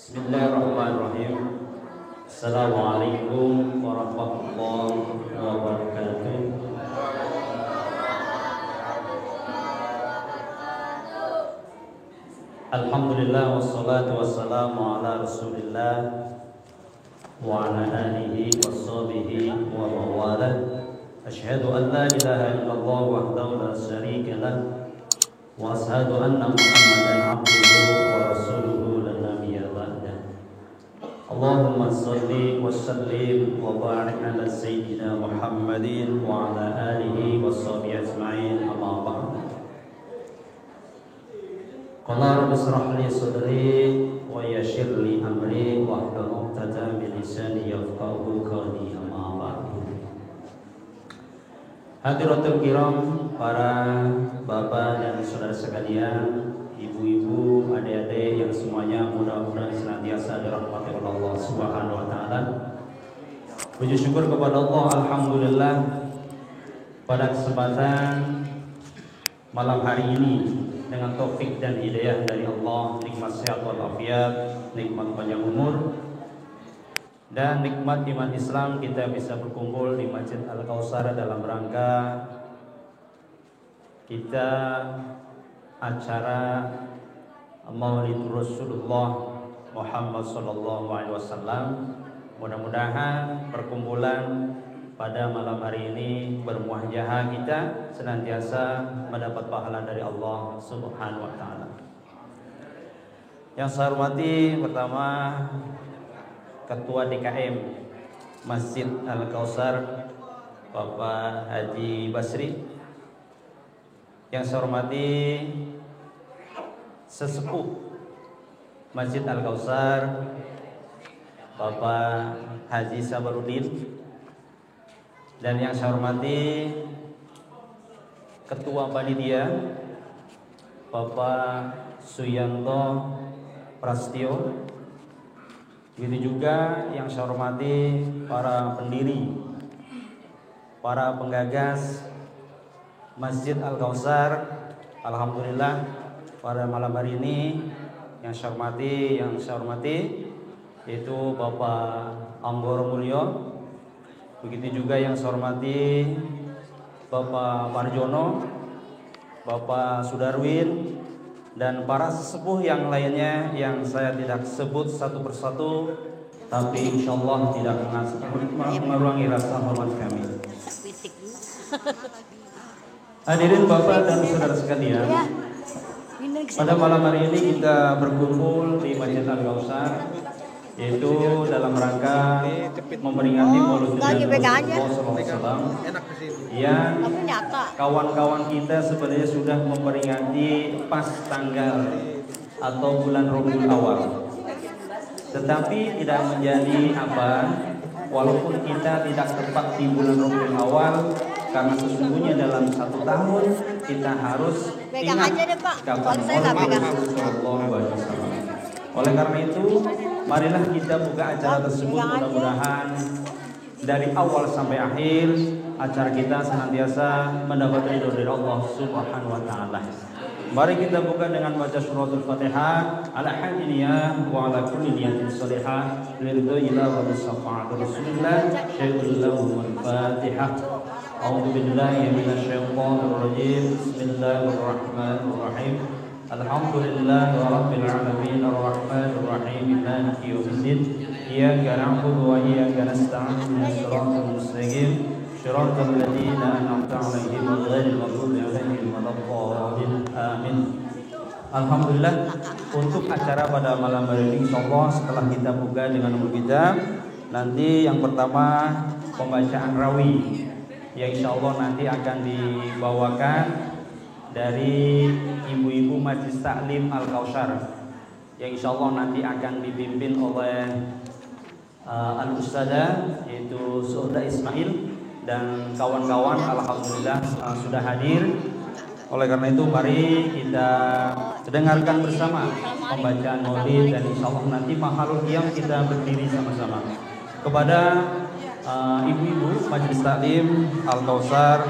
Bismillahirrahmanirrahim. Assalamualaikum warahmatullahi wabarakatuh. Alhamdulillah wassalatu wassalamu ala Rasulillah wa ala alihi washabihi wa mawalah. Asyhadu an la ilaha illallah wahdahu la syarika lah wa asyhadu anna Muhammadan abduhu wa rasuluhu la nabiyya ba'dah. Allahumma shalli wa sallim wa barik ala sayyidina Muhammadin wa ala alihi washabihi ajma'in, amma ba'd. Qala rabbi shrah li sadri wa yassir li amri wahlul 'uqdatam min lisani yafqahu qawli, amma ba'd. Hadiratul kiram, para bapak dan saudara sekalian, ibu-ibu, adik-adik yang semuanya mudah-mudahan senantiasa dirahmati oleh Allah Subhanahu wa taala. Puji syukur kepada Allah, alhamdulillah, pada kesempatan malam hari ini dengan taufik dan hidayah dari Allah, nikmat sehat walafiat, nikmat panjang umur, dan nikmat iman Islam, kita bisa berkumpul di Masjid Al-Kautsar dalam rangka kita acara Maulid Rasulullah Muhammad sallallahu alaihi wasallam. Mudah-mudahan perkumpulan pada malam hari ini bermuahjahah kita senantiasa mendapat pahala dari Allah Subhanahu wa taala. Yang saya hormati pertama Ketua DKM Masjid Al-Kautsar Bapak Haji Basri. Yang saya hormati sesepuh Masjid Al-Kautsar Bapak Haji Sabarudin. Dan yang saya hormati Ketua Panitia Bapak Suyanto Prastio. Begitu juga yang saya hormati para pendiri, para penggagas Masjid Al-Kautsar. Alhamdulillah pada malam hari ini yang saya hormati yaitu Bapak Anggoro Mulyo. Begitu juga yang saya hormati Bapak Marjono, Bapak Sudarwin, dan para sesepuh yang lainnya yang saya tidak sebut satu persatu, tapi insyaallah tidak mengurangi rasa hormat kami. Hadirin Bapak dan saudara sekalian, pada malam hari ini kita berkumpul di Masjid Al-Kautsar, yaitu dalam rangka memperingati Maulid Rasulullah SAW yang kawan-kawan kita sebenarnya sudah memperingati pas tanggal atau bulan Rabiul Awal, tetapi tidak menjadi apa, walaupun kita tidak tepat di bulan Rabiul Awal, karena sesungguhnya dalam satu tahun kita harus ingat kapan Maulid Rasulullah SAW. Oleh karena itu, marilah kita buka acara tersebut, mudah-mudahan dari awal sampai akhir acara kita senantiasa mendapat ridho dari Allah Subhanahu wa taala. Mari kita buka dengan baca suratul Fatihah, alhamdulillah wa ala kulli niyatin shalihah liridhillah wa bisafa'ati Rasulillah syai'ul Fatihah. A'udzu billahi minasyaitonir rajim. Bismillahirrahmanirrahim. Alhamdulillahi rabbil alamin arrahmanir rahim maliki yaumiddin iyyaka na'budu wa iyyaka nasta'in ihdinas siratal mustaqim siratal ladzina an'amta 'alaihim ghairil maghdubi 'alaihim waladdallin amin. Alhamdulillah, untuk acara pada malam hari ini insyaallah setelah kita buka dengan umur kita, nanti yang pertama pembacaan rawi yang insyaallah nanti akan dibawakan dari ibu-ibu Majlis Taklim Al-Kautsar yang insyaallah nanti akan dipimpin oleh Al-Ustadzah yaitu Saudara Ismail dan kawan-kawan. Alhamdulillah sudah hadir. Oleh karena itu mari kita dengarkan bersama pembacaan maulid dan insyaallah nanti mahalul qiyam kita berdiri sama-sama. Kepada ibu-ibu Majlis Taklim Al-Kautsar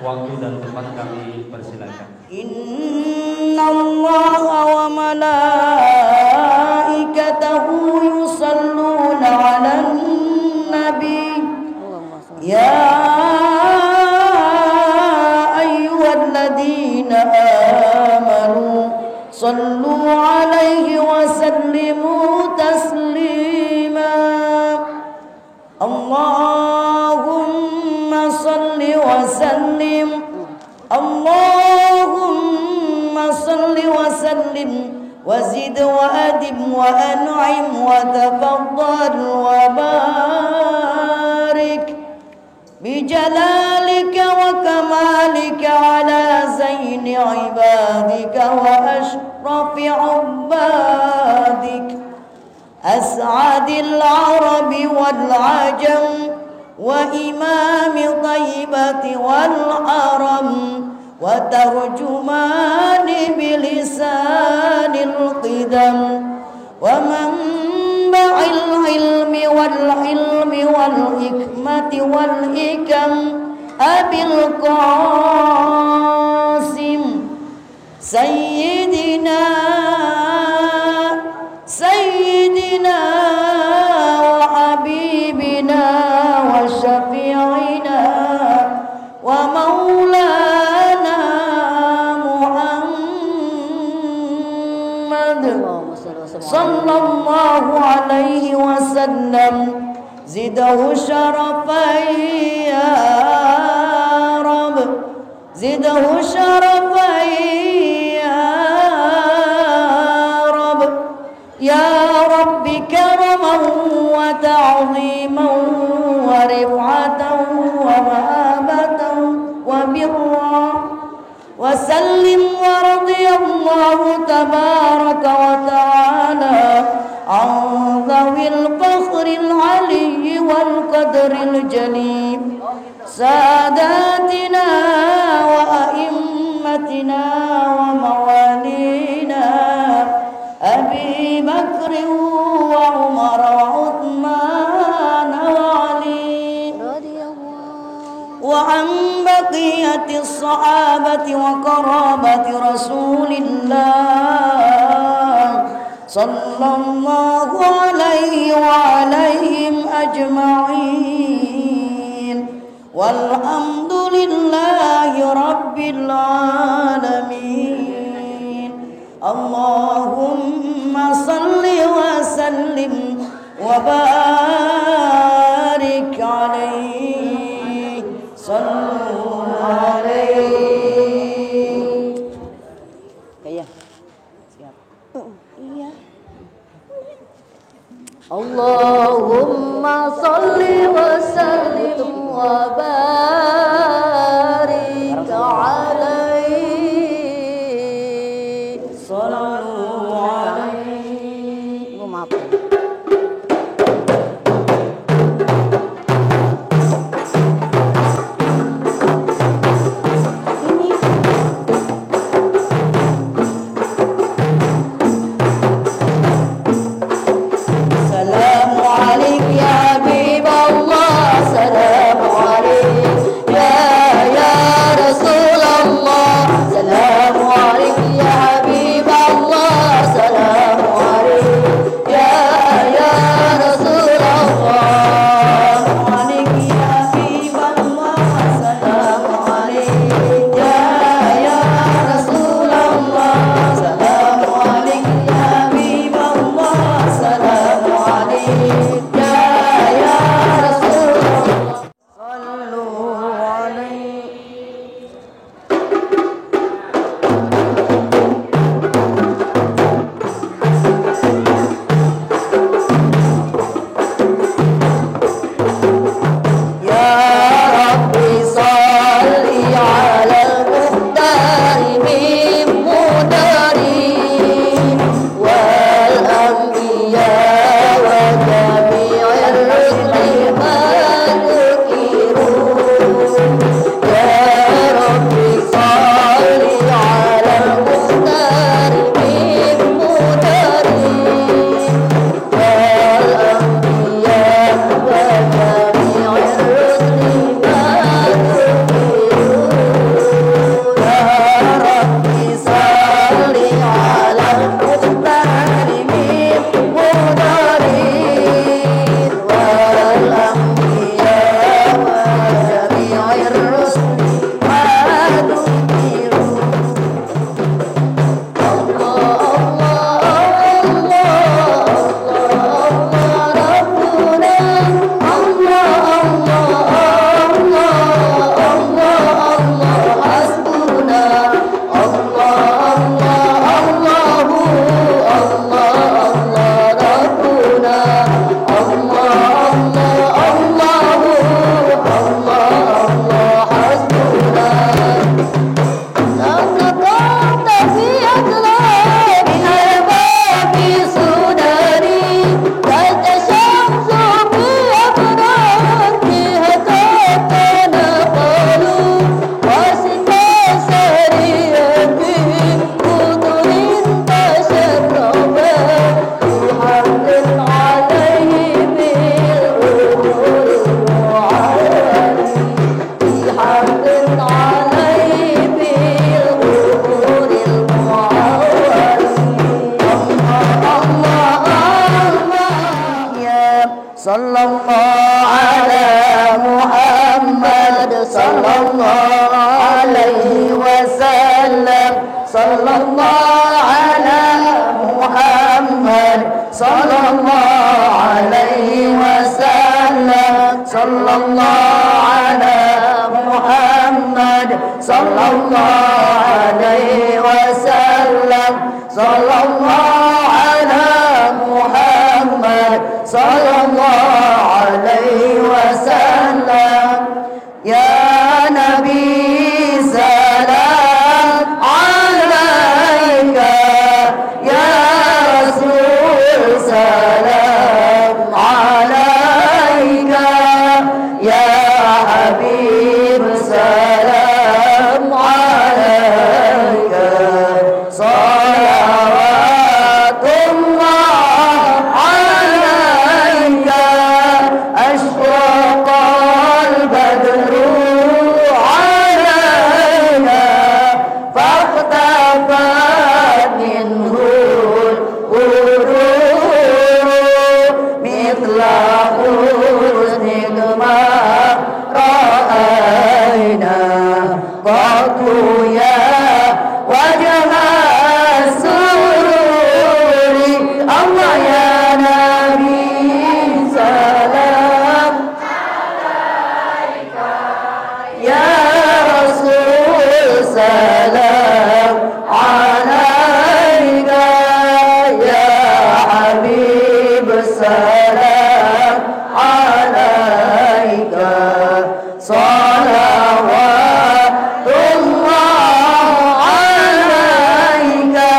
waktu dan tempat kami persilakan. Innallaha wa malaikatahu yusalluna 'alan nabi ya ayyuhalladzina amanu sallu 'alaihi wa sallimu taslima. Allahumma salli wa sallim, Allahumma salli wa sallim wa zid wa adim wa an'im wa tafaddal wa barik bi jalalika wa kamalika ala zaini ibadika wa ashrafi ubadik as'adil arabi wal ajam wa imami tayyibati wal aram wa tarjumani bilisanil qidam wa manba'il ilmi wal hikmati wal hikam abil qasim sayyidina wa habibina wa syafi'ina wa maulana Muhammad sallallahu alaihi wasallam zidahu syarafai ya Rabb zidahu syarafai ya Rabbi karaman wa ta'ziman wa rif'atan wa mahabatan wa birra wa sallim wa radiyallahu tabaraka wa ta'ala an dhawil fakhril aliyyi wal qadril jalil sadatina wa a'immatina wa mawalina Abi Bakr wa Umar wa Uthman wa Ali wa an baqiyati sahabati wa qarabati Rasulillah sallallahu alaihi wa alaihim ajma'in walhamdulillahi rabbil alamin. Allahumma salli wa sallim wa barik alaihi sallu alaihi. Kaya siap. Iya. Allahumma salli wa sallim wa barik alaihi. Sallallahu alaihi. Maaf. sallallahu ala Muhammad sallallahu alaihi wasallam sallallahu ala Muhammad sallallahu alaihi wasallam sallallahu ala Muhammad sallallahu alaihi wasallam ya Nabi salam alaika ya Rasul salam alaika ya Habib salam alaika salawatullah alaika ashraqal badru alaina faqtafat minhul urur mithla husnika ra'ayna qatu ya wajah sururi Allah ya Nabi salam alaika ya Rasul salam alaika ya Habib salam alaika salawatullah alaika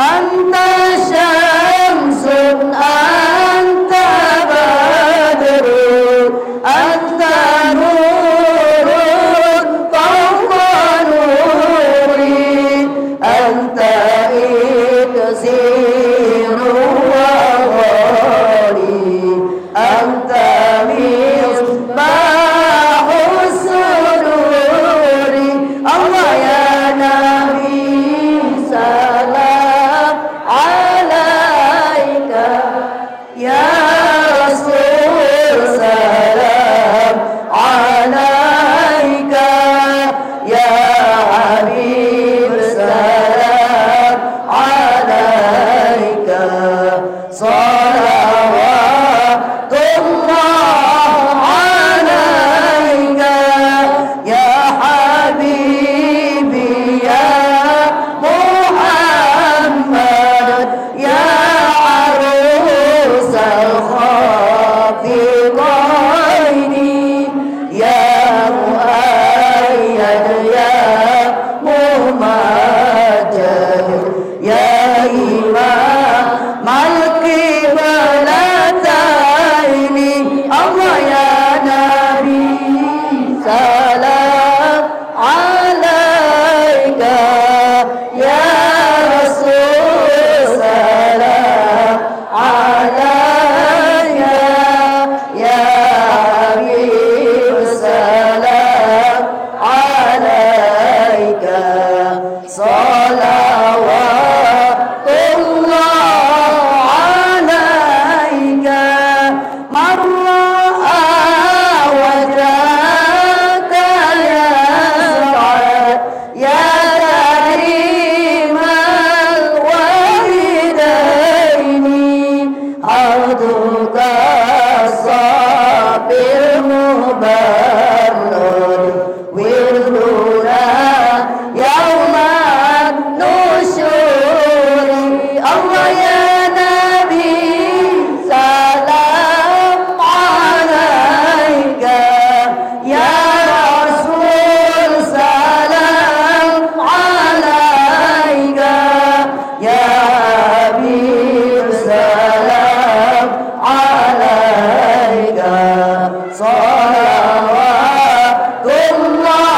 anta syamsun anta badrun anta nurun fawqa nuri anta iksiru wa ghali anta misbahus suduri Allah ya Nabi salam alaika ya Rasul salam alaika ya Habib salam alaika salawatullah alaika ya Habibi ya Muhammad ya arusal khafiqaini ya muayyad ya muhmajad ya imam malqibalataini Allah ya Nabi salam alaika ya Rasul salam alaika ya Habib salam alaika salawatullah alaika marra wajhaka ya Sa'ad ya karimal walidaini abduka sabil mubarrad wirduna yauman nusyuri Allah ya Nabi salam alaika ya Rasul salam alaika ya Habib salam alaika salawatullah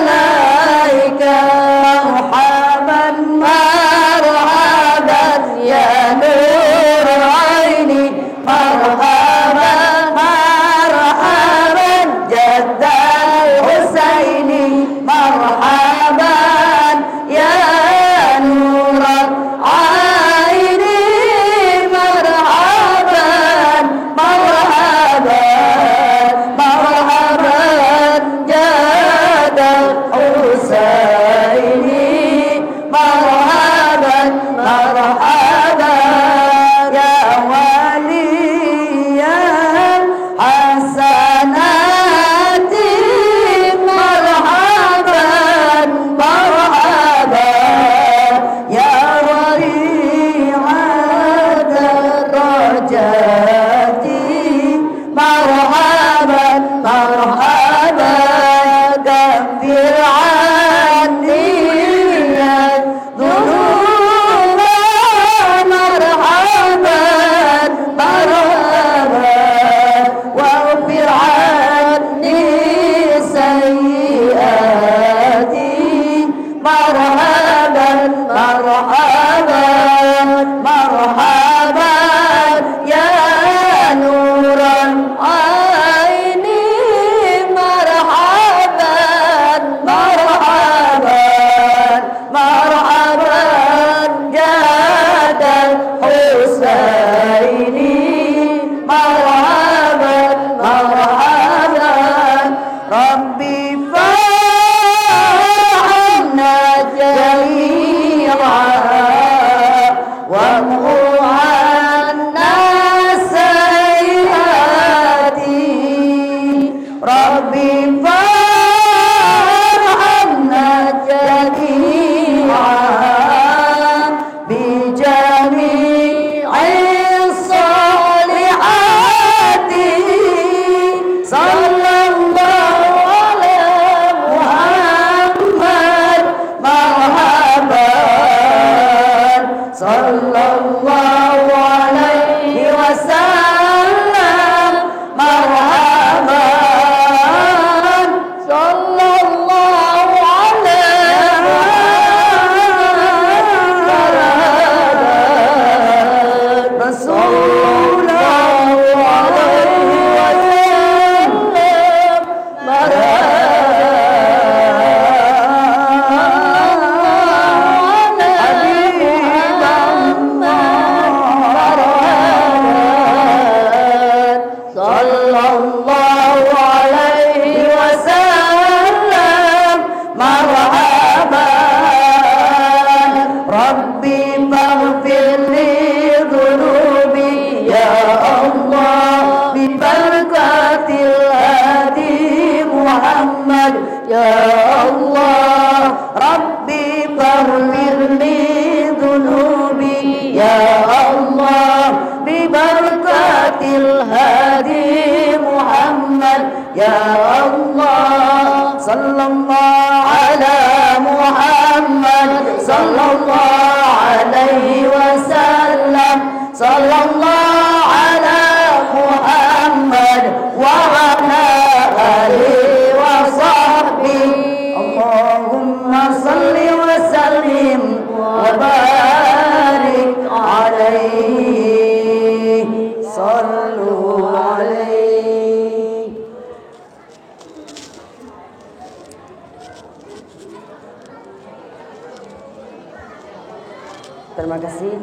alaika marhaban marhaban ya nur aini marhaban marhaban jaddal husaini marhaban ya nur aini marhaban marhaban marhaban jaddal husaini واغفر عني الذنوب مرحبا مرحبا واغفر عني سيئاتي مرحبا مرحبا مرحبا يا نور العين مرحبا مرحبا مرحبا جاد الحسين مرحبا مرحبا ربي فعلنا جميعا وامحو عنا سيئاتي ربي فارحمنا جميعا بجميع الصالحات صلى الله على محمد مرحبا صلى الله عليه وسلم مرحبا صلى الله على محمد رسول الله عليه وسلم صلى الله عليه وسلم مرحبا ربي فاغفر لي ذنوبي يا الله ببركة الهادي محمد يا الله ربي فاغفر لي ذنوبي يا الله ببركة الهادي محمد يا الله صلى الله على محمد صلى الله عليه وسلم صلى الله على محمد وعلى آله وصحبه اللهم صل وسلم وبارك عليه صلوا عليه. Terima kasih.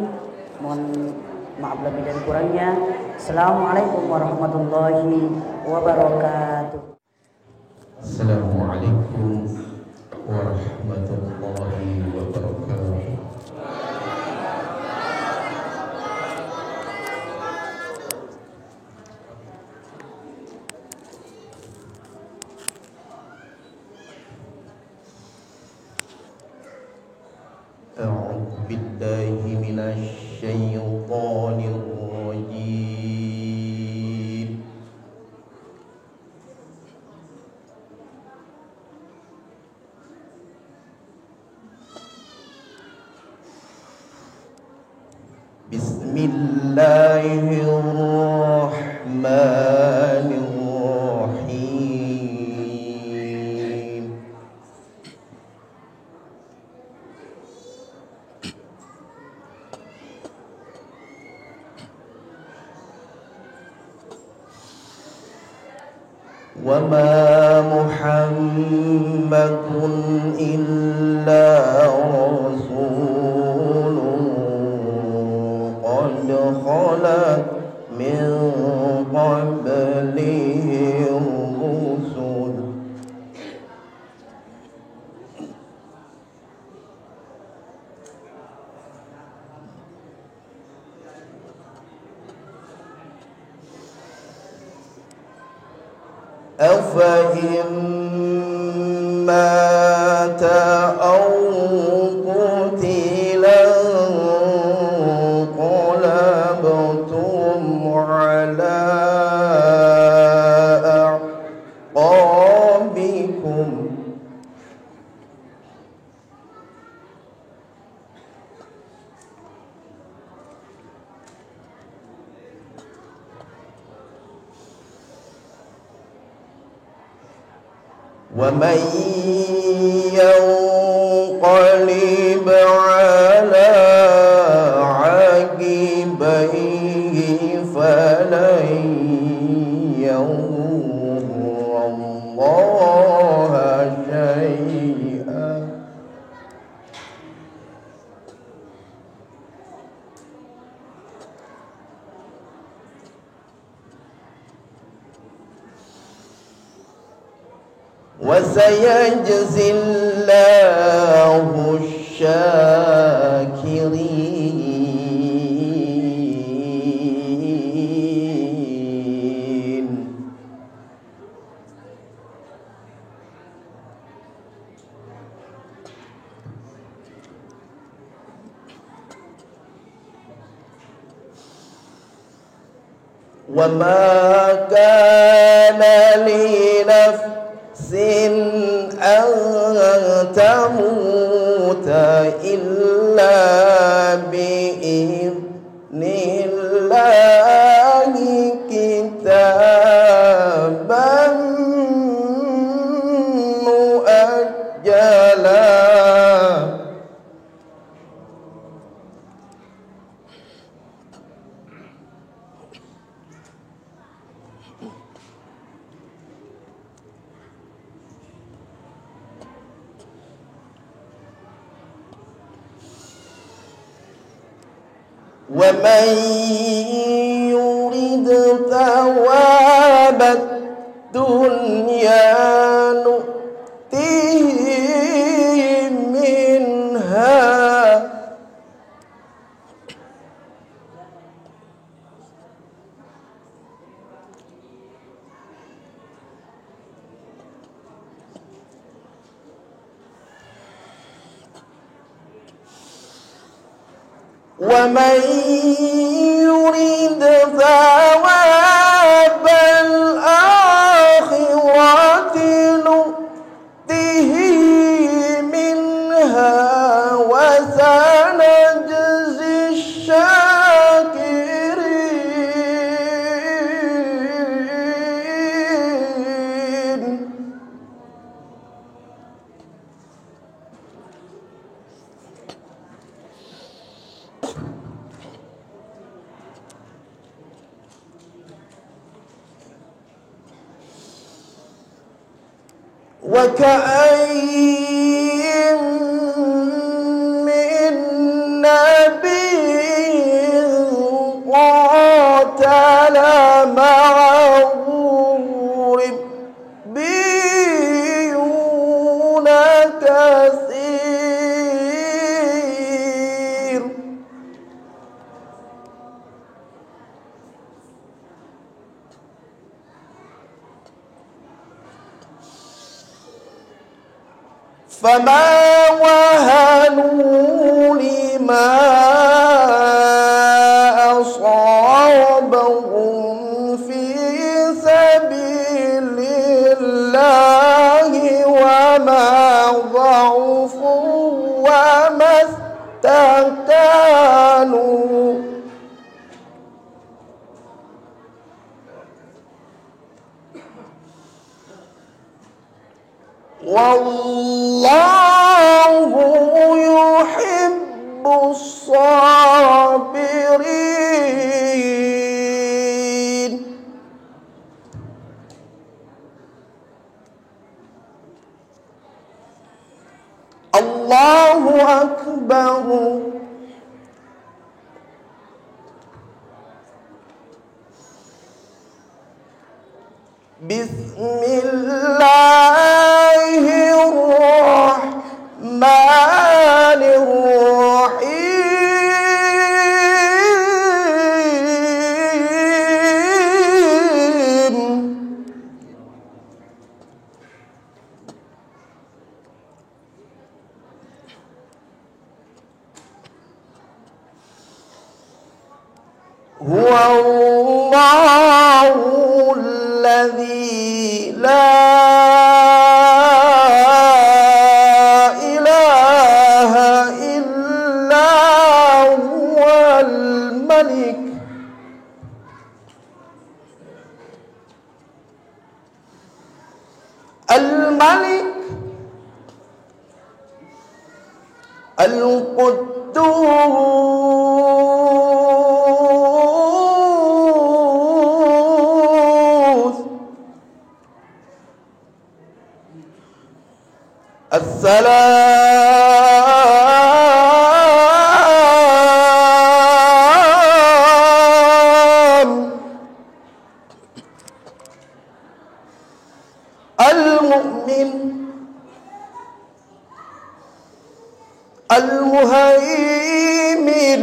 Mohon maaf lebih dan kurangnya. Assalamualaikum warahmatullahi wabarakatuh. Assalamualaikum warahmatullahi wabarakatuh. أعوذ بالله من الشيطان الرجيم. بسم الله الرحمن الرحيم. وما محمد إلا رسول قد خلت من قبله الرسل أفإن مات أو قتل انقلبتم على أعقابكم ومن ينقلب على عقبيه فلن يضر الله شيئا وسيجزي الله الشاكرين. وما كان لنفس أن تموت إلا بإذن الله كتابا مؤجلا. ومن يرد ثواب الدنيا نؤته منها ومن يرد ثواب الآخرة نؤته منها وسنجزي الشاكرين. وكأين من نبي قاتل معه ربيون كثير فما وهنوا لما أصابهم في سبيل الله وما ضعفوا وما استكانوا والله يحب الصابرين. الله أكبر. بسم الله الرحمن الرحيم. هو الله الذي لا إله إلا هو الملك الملك القدوس السلام المؤمن المهيمن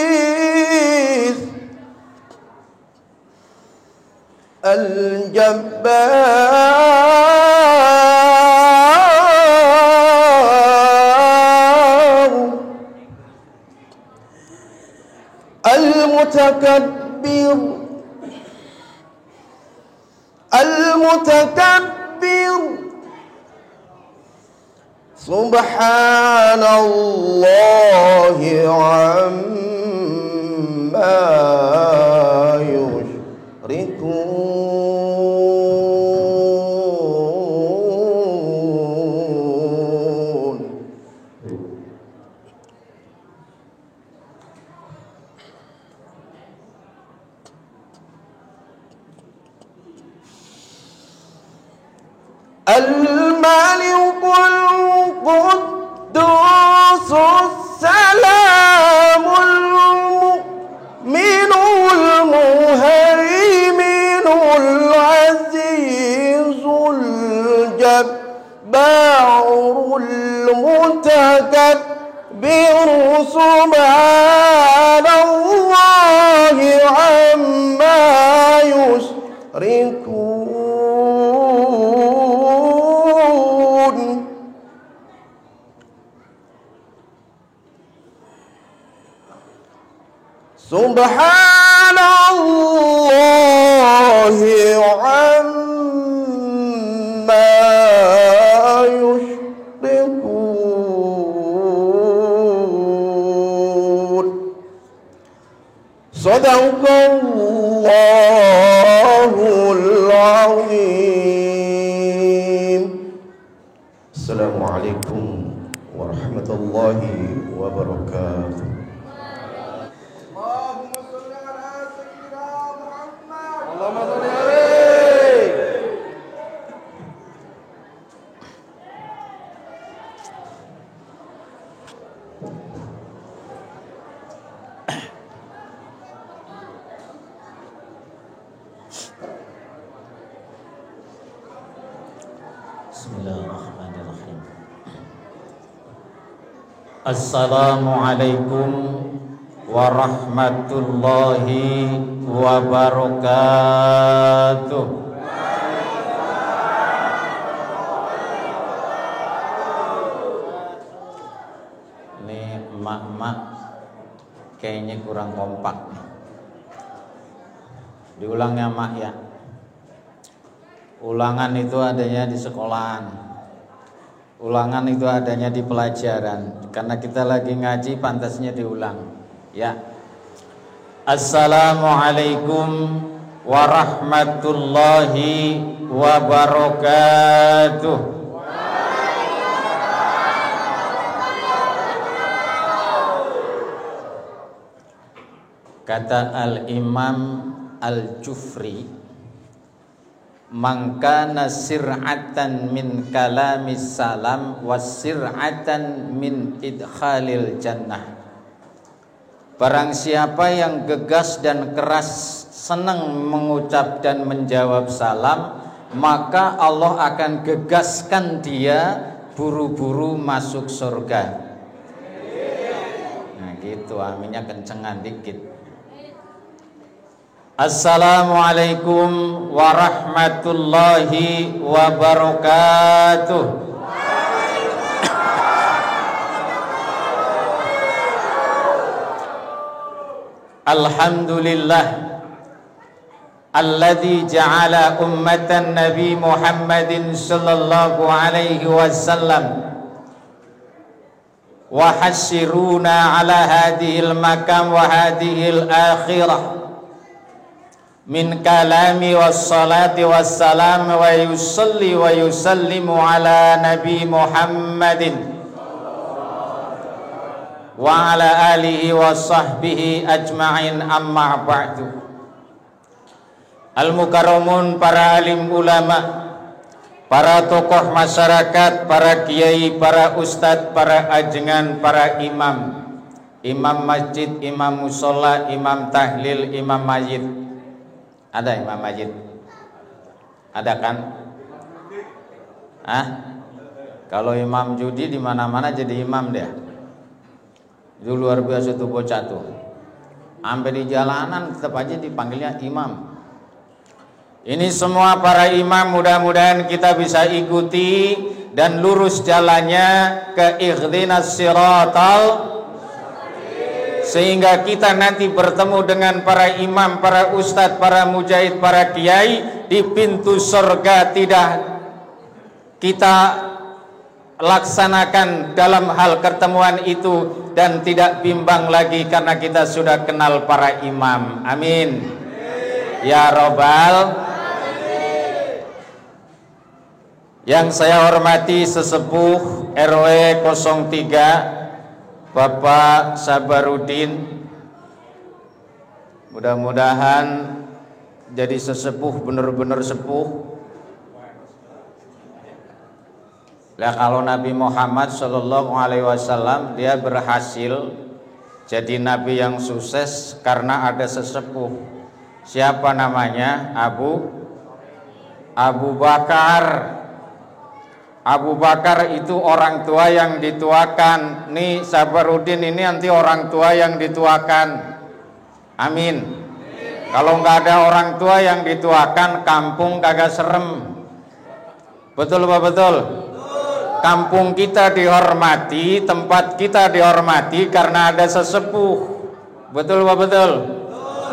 العزيز الجبار المتكبر سبحان الله عما يشركون. الملك القدوس السلام المؤمن المهيمن العزيز الجبار المتكبر سبحان الله عما يشركون. سبحان الله عما يشركون. صدق الله العظيم. السلام عليكم ورحمة الله وبركاته. Bismillahirrahmanirrahim. Assalamualaikum warahmatullahi wabarakatuh. Ini emak-emak kayaknya kurang kompak. Diulang ya mak ya. Ulangan itu adanya di sekolahan. Ulangan itu adanya di pelajaran. Karena kita lagi ngaji pantasnya diulang. Ya. Assalamualaikum warahmatullahi wabarakatuh. Kata Al-Imam Al-Jufri, mangkana sir'atan min kalamis salam was sir'atan min idkhalil jannah. Barang siapa yang gegas dan keras senang mengucap dan menjawab salam, maka Allah akan gegaskan dia buru-buru masuk surga. Nah gitu, aminnya kencengan dikit. Assalamualaikum warahmatullahi wabarakatuh. Alhamdulillah alladzi ja'ala ummatan Nabi Muhammadin sallallahu alaihi wasallam wa hasyiruna ala hadhil makam wa hadhil akhirah min kalami wassalati wassalam wa yusalli wa yusallimu ala nabi Muhammadin wa ala alihi wa sahbihi ajma'in, amma ba'du. Al-mukarramun, para alim ulama, para tokoh masyarakat, para kiai, para ustadz, para ajengan, para imam, imam masjid, imam musola, imam tahlil, imam majid. Ada imam majid? Ada kan? Kalau imam judi di mana-mana jadi imam dia. Itu luar biasa tuh bocah tuh. Sampai di jalanan tetap aja dipanggilnya imam. Ini semua para imam, mudah-mudahan kita bisa ikuti dan lurus jalannya ke ikhdinas siratal, sehingga kita nanti bertemu dengan para imam, para ustadz, para mujahid, para kiai di pintu surga. Tidak kita laksanakan dalam hal pertemuan itu dan tidak bimbang lagi karena kita sudah kenal para imam. Amin ya robbal. Yang saya hormati sesepuh RW 03 Bapak Sabarudin, mudah-mudahan jadi sesepuh, benar-benar sepuh. Lah kalau Nabi Muhammad SAW dia berhasil jadi nabi yang sukses karena ada sesepuh. Siapa namanya? Abu Bakar. Abu Bakar itu orang tua yang dituakan. Nih Sabarudin ini nanti orang tua yang dituakan. Amin. Kalau nggak ada orang tua yang dituakan, kampung kagak serem. Betul apa betul? Kampung kita dihormati, tempat kita dihormati karena ada sesepuh. Betul apa betul?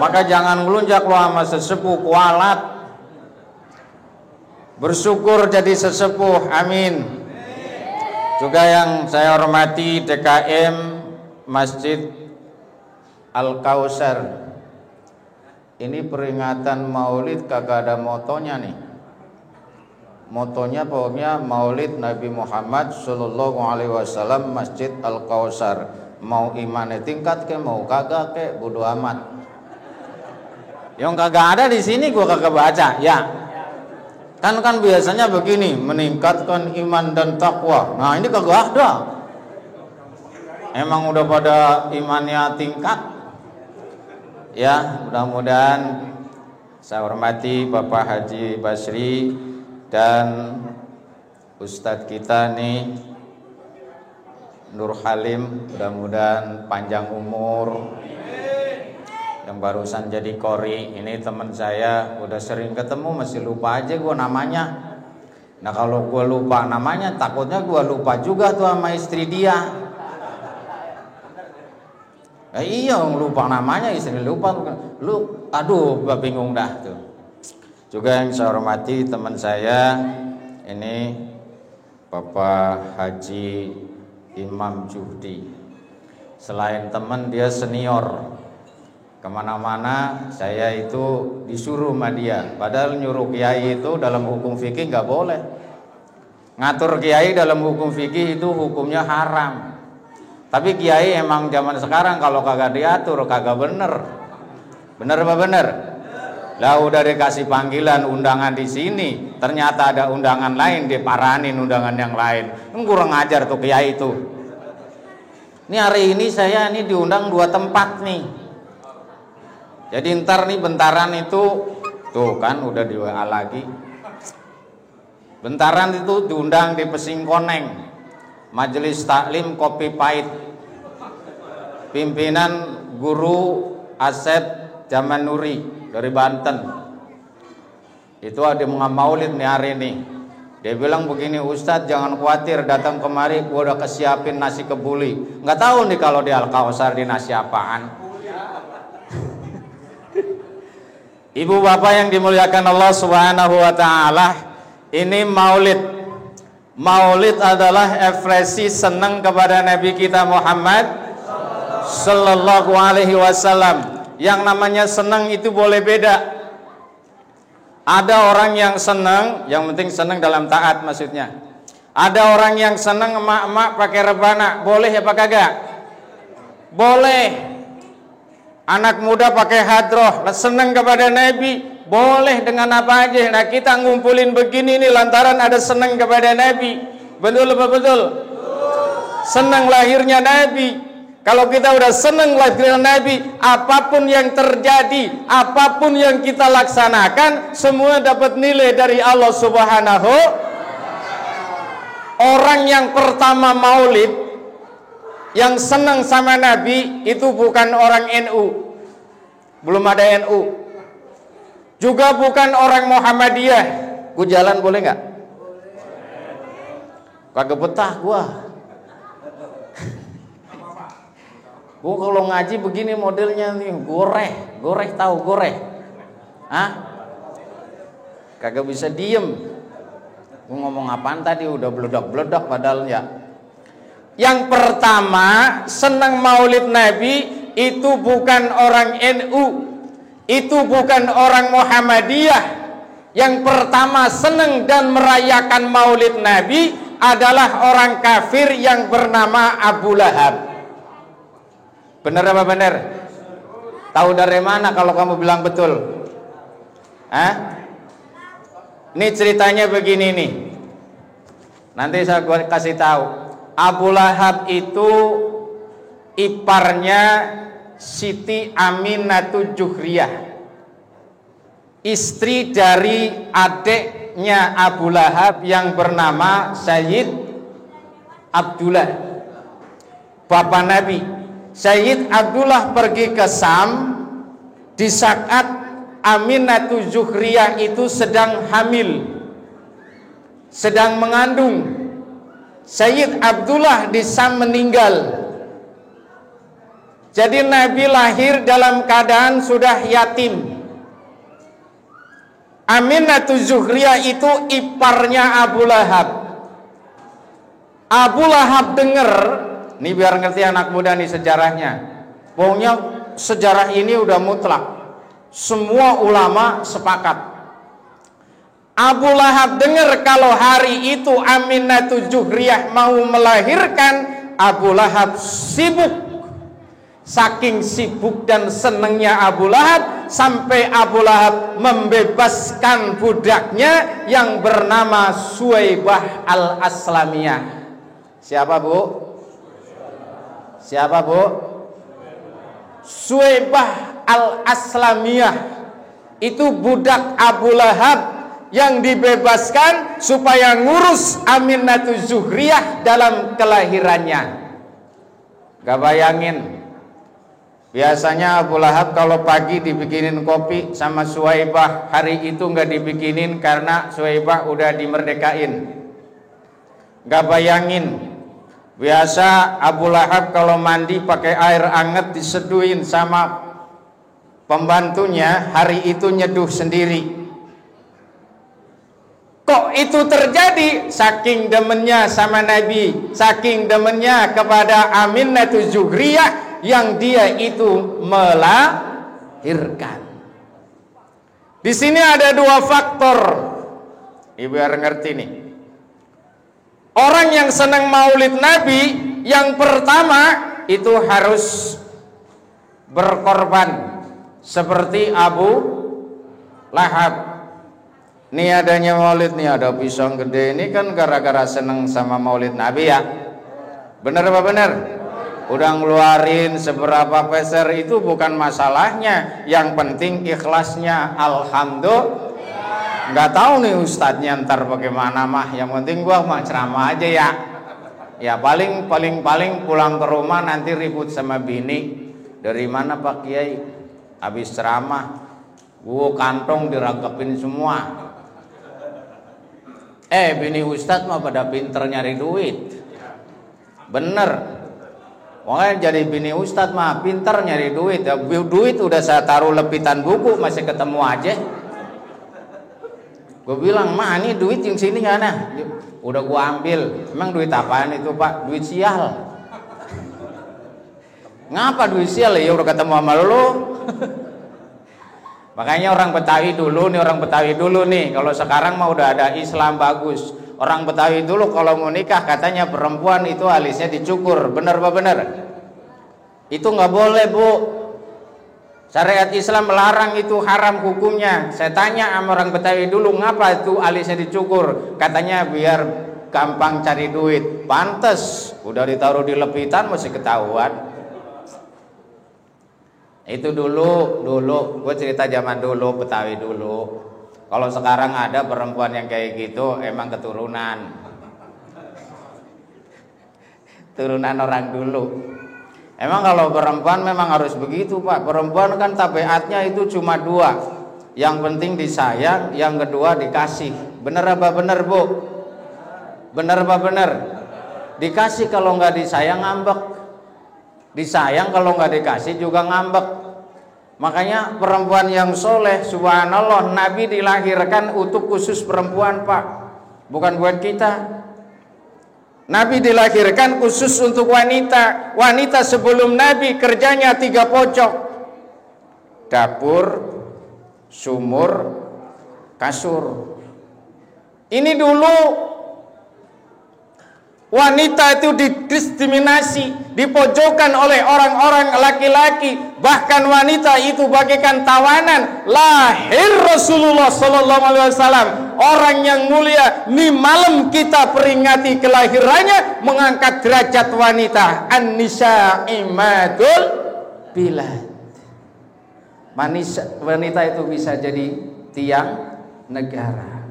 Maka jangan ngelunjak lo sama sesepuh, kualat. Bersyukur jadi sesepuh, amin. Juga yang saya hormati DKM Masjid Al-Kausar. Ini peringatan Maulid kagak ada motonya nih. Motonya pokoknya Maulid Nabi Muhammad Sallallahu Alaihi Wasallam Masjid Al-Kausar. Mau imannya tingkat ke, mau kagak ke, bodo amat. Yang kagak ada di sini gua kagak baca, ya. Kan biasanya begini, meningkatkan iman dan takwa. Nah ini kagak ada. Emang udah pada imannya tingkat. Ya, mudah-mudahan saya hormati Bapak Haji Basri dan Ustadz kita nih Nur Halim, mudah-mudahan panjang umur. Yang barusan jadi kori, ini teman saya, udah sering ketemu masih lupa aja gue namanya. Nah kalau gue lupa namanya, takutnya gue lupa juga tuh sama istri dia. Iya, lupa namanya, istri lupa. Aduh, gue bingung dah tuh. Juga yang saya hormati teman saya, ini Bapak Haji Imam Juhdi. Selain teman, dia senior. Kemana-mana saya itu disuruh sama dia. Padahal nyuruh kiai itu dalam hukum fikih nggak boleh. Ngatur kiai dalam hukum fikih itu hukumnya haram. Tapi kiai emang zaman sekarang kalau kagak diatur kagak bener. Bener apa bener? Lah udah dikasih panggilan undangan di sini, ternyata ada undangan lain, diparanin undangan yang lain. Kurang ajar tuh kiai itu. Ini hari ini saya ini diundang 2 tempat nih. Jadi ntar nih bentaran itu tuh kan udah di WA lagi. Bentaran itu diundang di Pesingkoneng, Majelis Taklim Kopi Pahit. Pimpinan Guru Asep Jamanuri dari Banten. Itu ada maulid nih hari ini. Dia bilang begini, Ustadz jangan khawatir, datang kemari gua udah kesiapin nasi kebuli. Nggak tahu nih kalau di Al-Kausar di nasi apaan. Ibu bapak yang dimuliakan Allah Subhanahu wa taala, ini maulid. Maulid adalah ekspresi senang kepada Nabi kita Muhammad sallallahu alaihi wasallam. Yang namanya senang itu boleh beda. Ada orang yang senang, yang penting senang dalam taat maksudnya. Ada orang yang senang emak-emak pakai rebana, boleh apa kagak? Boleh. Anak muda pakai hadroh, senang kepada Nabi, boleh dengan apa aja. Nah kita ngumpulin begini nih lantaran ada senang kepada Nabi. Betul apa betul? Senang lahirnya Nabi. Kalau kita udah senang lahirnya Nabi, apapun yang terjadi, apapun yang kita laksanakan, semua dapat nilai dari Allah Subhanahu. Orang yang pertama maulid, yang senang sama Nabi, itu bukan orang NU. Belum ada NU. Juga bukan orang Muhammadiyah. Gue jalan boleh nggak? Kagak betah gua. Gua kalau ngaji begini modelnya nih, goreh tahu goreh? Hah? Kagak bisa diem. Gua ngomong apaan tadi udah bledak padahal ya. Yang pertama senang maulid Nabi itu bukan orang NU, itu bukan orang Muhammadiyah. Yang pertama senang dan merayakan maulid Nabi adalah orang kafir yang bernama Abu Lahab. Benar apa benar? Tahu dari mana kalau kamu bilang betul? Hah? Ini ceritanya begini nih. Nanti saya kasih tahu. Abu Lahab itu iparnya Siti Aminatul Juhriyah, istri dari adiknya Abu Lahab yang bernama Sayyid Abdullah, bapak Nabi. Sayyid Abdullah pergi ke Sam di saat Aminatul Juhriyah itu sedang hamil, sedang mengandung. Sayyid Abdullah di Sam meninggal. Jadi Nabi lahir dalam keadaan sudah yatim. Aminatul Juhriyah itu iparnya Abu Lahab. Abu Lahab dengar, nih biar ngerti anak muda nih sejarahnya. Pokoknya sejarah ini udah mutlak. Semua ulama sepakat. Abu Lahab dengar kalau hari itu Aminatul Juhriyah mau melahirkan, Abu Lahab sibuk. Saking sibuk dan senangnya Abu Lahab sampai Abu Lahab membebaskan budaknya yang bernama Suwaibah al-Aslamiyah. Siapa bu? Siapa bu? Suwaibah al-Aslamiyah. Itu budak Abu Lahab yang dibebaskan supaya ngurus Aminatul Juhriyah dalam kelahirannya. Gak bayangin, biasanya Abu Lahab kalau pagi dibikinin kopi sama Suwaibah, hari itu nggak dibikinin karena Suwaibah udah dimerdekain. Gak bayangin, biasa Abu Lahab kalau mandi pakai air anget diseduhin sama pembantunya, hari itu nyeduh sendiri. Kok itu terjadi? Saking demennya sama Nabi, saking demennya kepada Aminatul Juhriyah yang dia itu melahirkan. Di sini ada dua faktor. Ibu biar ngerti nih. Orang yang senang maulid Nabi, yang pertama itu harus berkorban seperti Abu Lahab. Nih adanya maulid nih, ada pisang gede ini kan gara-gara seneng sama maulid Nabi ya. Bener apa bener? Udah ngeluarin seberapa peser itu bukan masalahnya, yang penting ikhlasnya. Alhamdulillah. Nggak tahu nih ustadznya ntar bagaimana mah, yang penting gua mah ceramah aja ya. Ya paling pulang ke rumah nanti ribut sama bini. Dari mana Pak Kiai? Habis ceramah gua kantong dirangkepin semua. Bini ustadz mah pada pinter nyari duit. Bener. Makanya jadi bini ustadz mah pinter nyari duit. Duit udah saya taruh lepitan buku masih ketemu aja. Gue bilang, mah ini duit yang sini mana? Udah gue ambil. Emang duit apaan itu Pak? Duit sial. Ngapa duit sial ya? Udah ketemu sama lo. Makanya orang Betawi dulu nih, kalau sekarang mah udah ada Islam bagus. Orang Betawi dulu kalau mau nikah katanya perempuan itu alisnya dicukur. Bener apa bener? Itu nggak boleh, Bu. Syariat Islam melarang, itu haram hukumnya. Saya tanya sama orang Betawi dulu, ngapa itu alisnya dicukur? Katanya biar gampang cari duit. Pantes, udah ditaruh di lepitan masih ketahuan. Itu dulu gue cerita zaman dulu, Betawi dulu. Kalau sekarang ada perempuan yang kayak gitu, emang keturunan orang dulu. Emang kalau perempuan memang harus begitu, Pak. Perempuan kan tabiatnya itu cuma dua. Yang penting disayang, yang kedua dikasih. Bener apa bener, Bu? Bener apa bener? Dikasih, kalau nggak disayang ngambek. Disayang kalau nggak dikasih juga ngambek. Makanya perempuan yang soleh, subhanallah, Nabi dilahirkan untuk khusus perempuan, Pak, bukan buat kita. Nabi dilahirkan khusus untuk wanita. Wanita sebelum Nabi kerjanya 3 pojok: dapur, sumur, kasur. Ini dulu wanita itu didiskriminasi, dipojokkan oleh orang-orang laki-laki. Bahkan wanita itu bagaikan tawanan. Lahir Rasulullah SAW, orang yang mulia, nih malam kita peringati kelahirannya, mengangkat derajat wanita. An-nisa imadul bilad. Wanita itu bisa jadi tiang negara.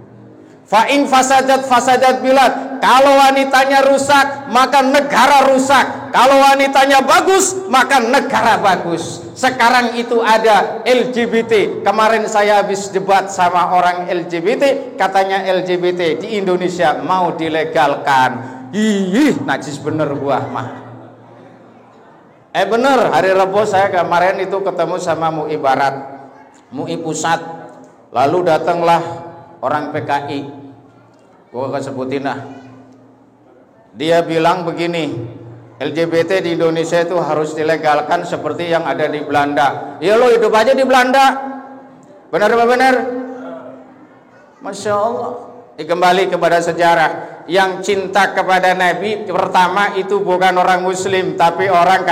Fa'in fasadat bilad. Kalau wanitanya rusak, maka negara rusak. Kalau wanitanya bagus, maka negara bagus. Sekarang itu ada LGBT. Kemarin saya habis debat sama orang LGBT. Katanya LGBT di Indonesia mau dilegalkan. Ih, najis bener buah mah. Bener, hari Rabu saya kemarin itu ketemu sama MUI Barat, MUI Pusat. Lalu datanglah orang PKI, gue kesebutin lah. Dia bilang begini, LGBT di Indonesia itu harus dilegalkan seperti yang ada di Belanda. Ya lo hidup aja di Belanda. Benar apa benar? Masya Allah. Kembali kepada sejarah. Yang cinta kepada Nabi pertama itu bukan orang Muslim, tapi orang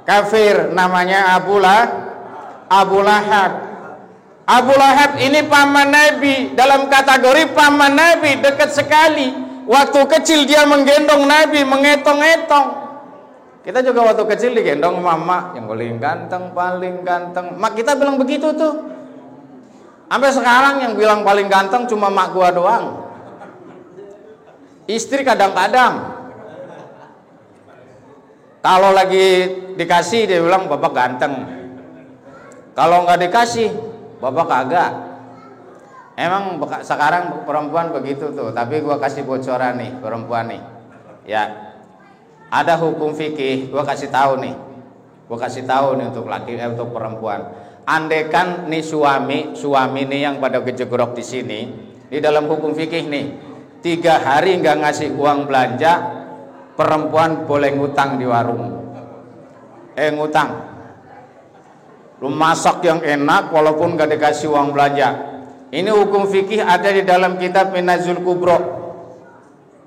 kafir. Namanya Abu Lahab. Abu Lahab ini paman Nabi, dalam kategori paman Nabi, dekat sekali. Waktu kecil dia menggendong Nabi, mengetong-etong. Kita juga waktu kecil digendong mama, yang paling ganteng. Mak kita bilang begitu tuh. Sampai sekarang yang bilang paling ganteng cuma mak gua doang. Istri kadang-kadang kalau lagi dikasih dia bilang bapak ganteng. Kalau nggak dikasih, bapak kagak. Emang sekarang perempuan begitu tuh. Tapi gua kasih bocoran nih perempuan nih. Ya, ada hukum fikih. Gua kasih tahu nih. Untuk laki, untuk perempuan. Andekan nih suami nih yang pada gejegrok di sini. Di dalam hukum fikih nih, 3 hari nggak ngasih uang belanja, perempuan boleh ngutang di warung. Ngutang. Lu masak yang enak walaupun gak dikasih uang belanja. Ini hukum fikih ada di dalam kitab Minhajul Kubro.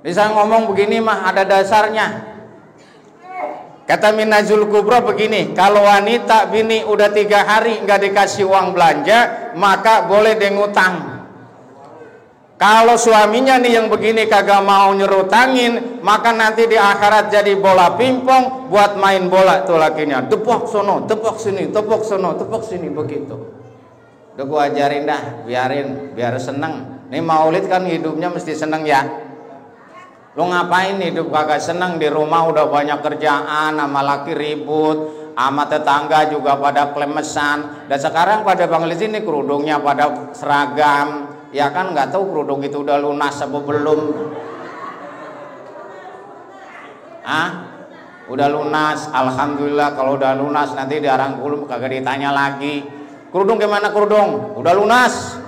Bisa ngomong begini mah ada dasarnya. Kata Minhajul Kubro begini, kalau wanita bini udah 3 hari gak dikasih uang belanja, maka boleh dia ngutang. Kalau suaminya nih yang begini kagak mau nyerutangin, maka nanti di akhirat jadi bola pingpong buat main bola tuh lakinya. Tepok sono, tepok sini, tepok sono, tepok sini, begitu. Udah gua ajarin dah, biar seneng. Nih maulid kan hidupnya mesti seneng ya. Lu ngapain hidup kagak seneng? Di rumah udah banyak kerjaan, sama laki ribut, sama tetangga juga pada klemesan. Dan sekarang pada Bangladesh ini kerudungnya pada seragam. Ya kan nggak tahu kerudung itu udah lunas apa belum. Udah lunas, alhamdulillah. Kalau udah lunas nanti diarangkul kagak ditanya lagi. Kerudung gimana kerudung? Udah lunas.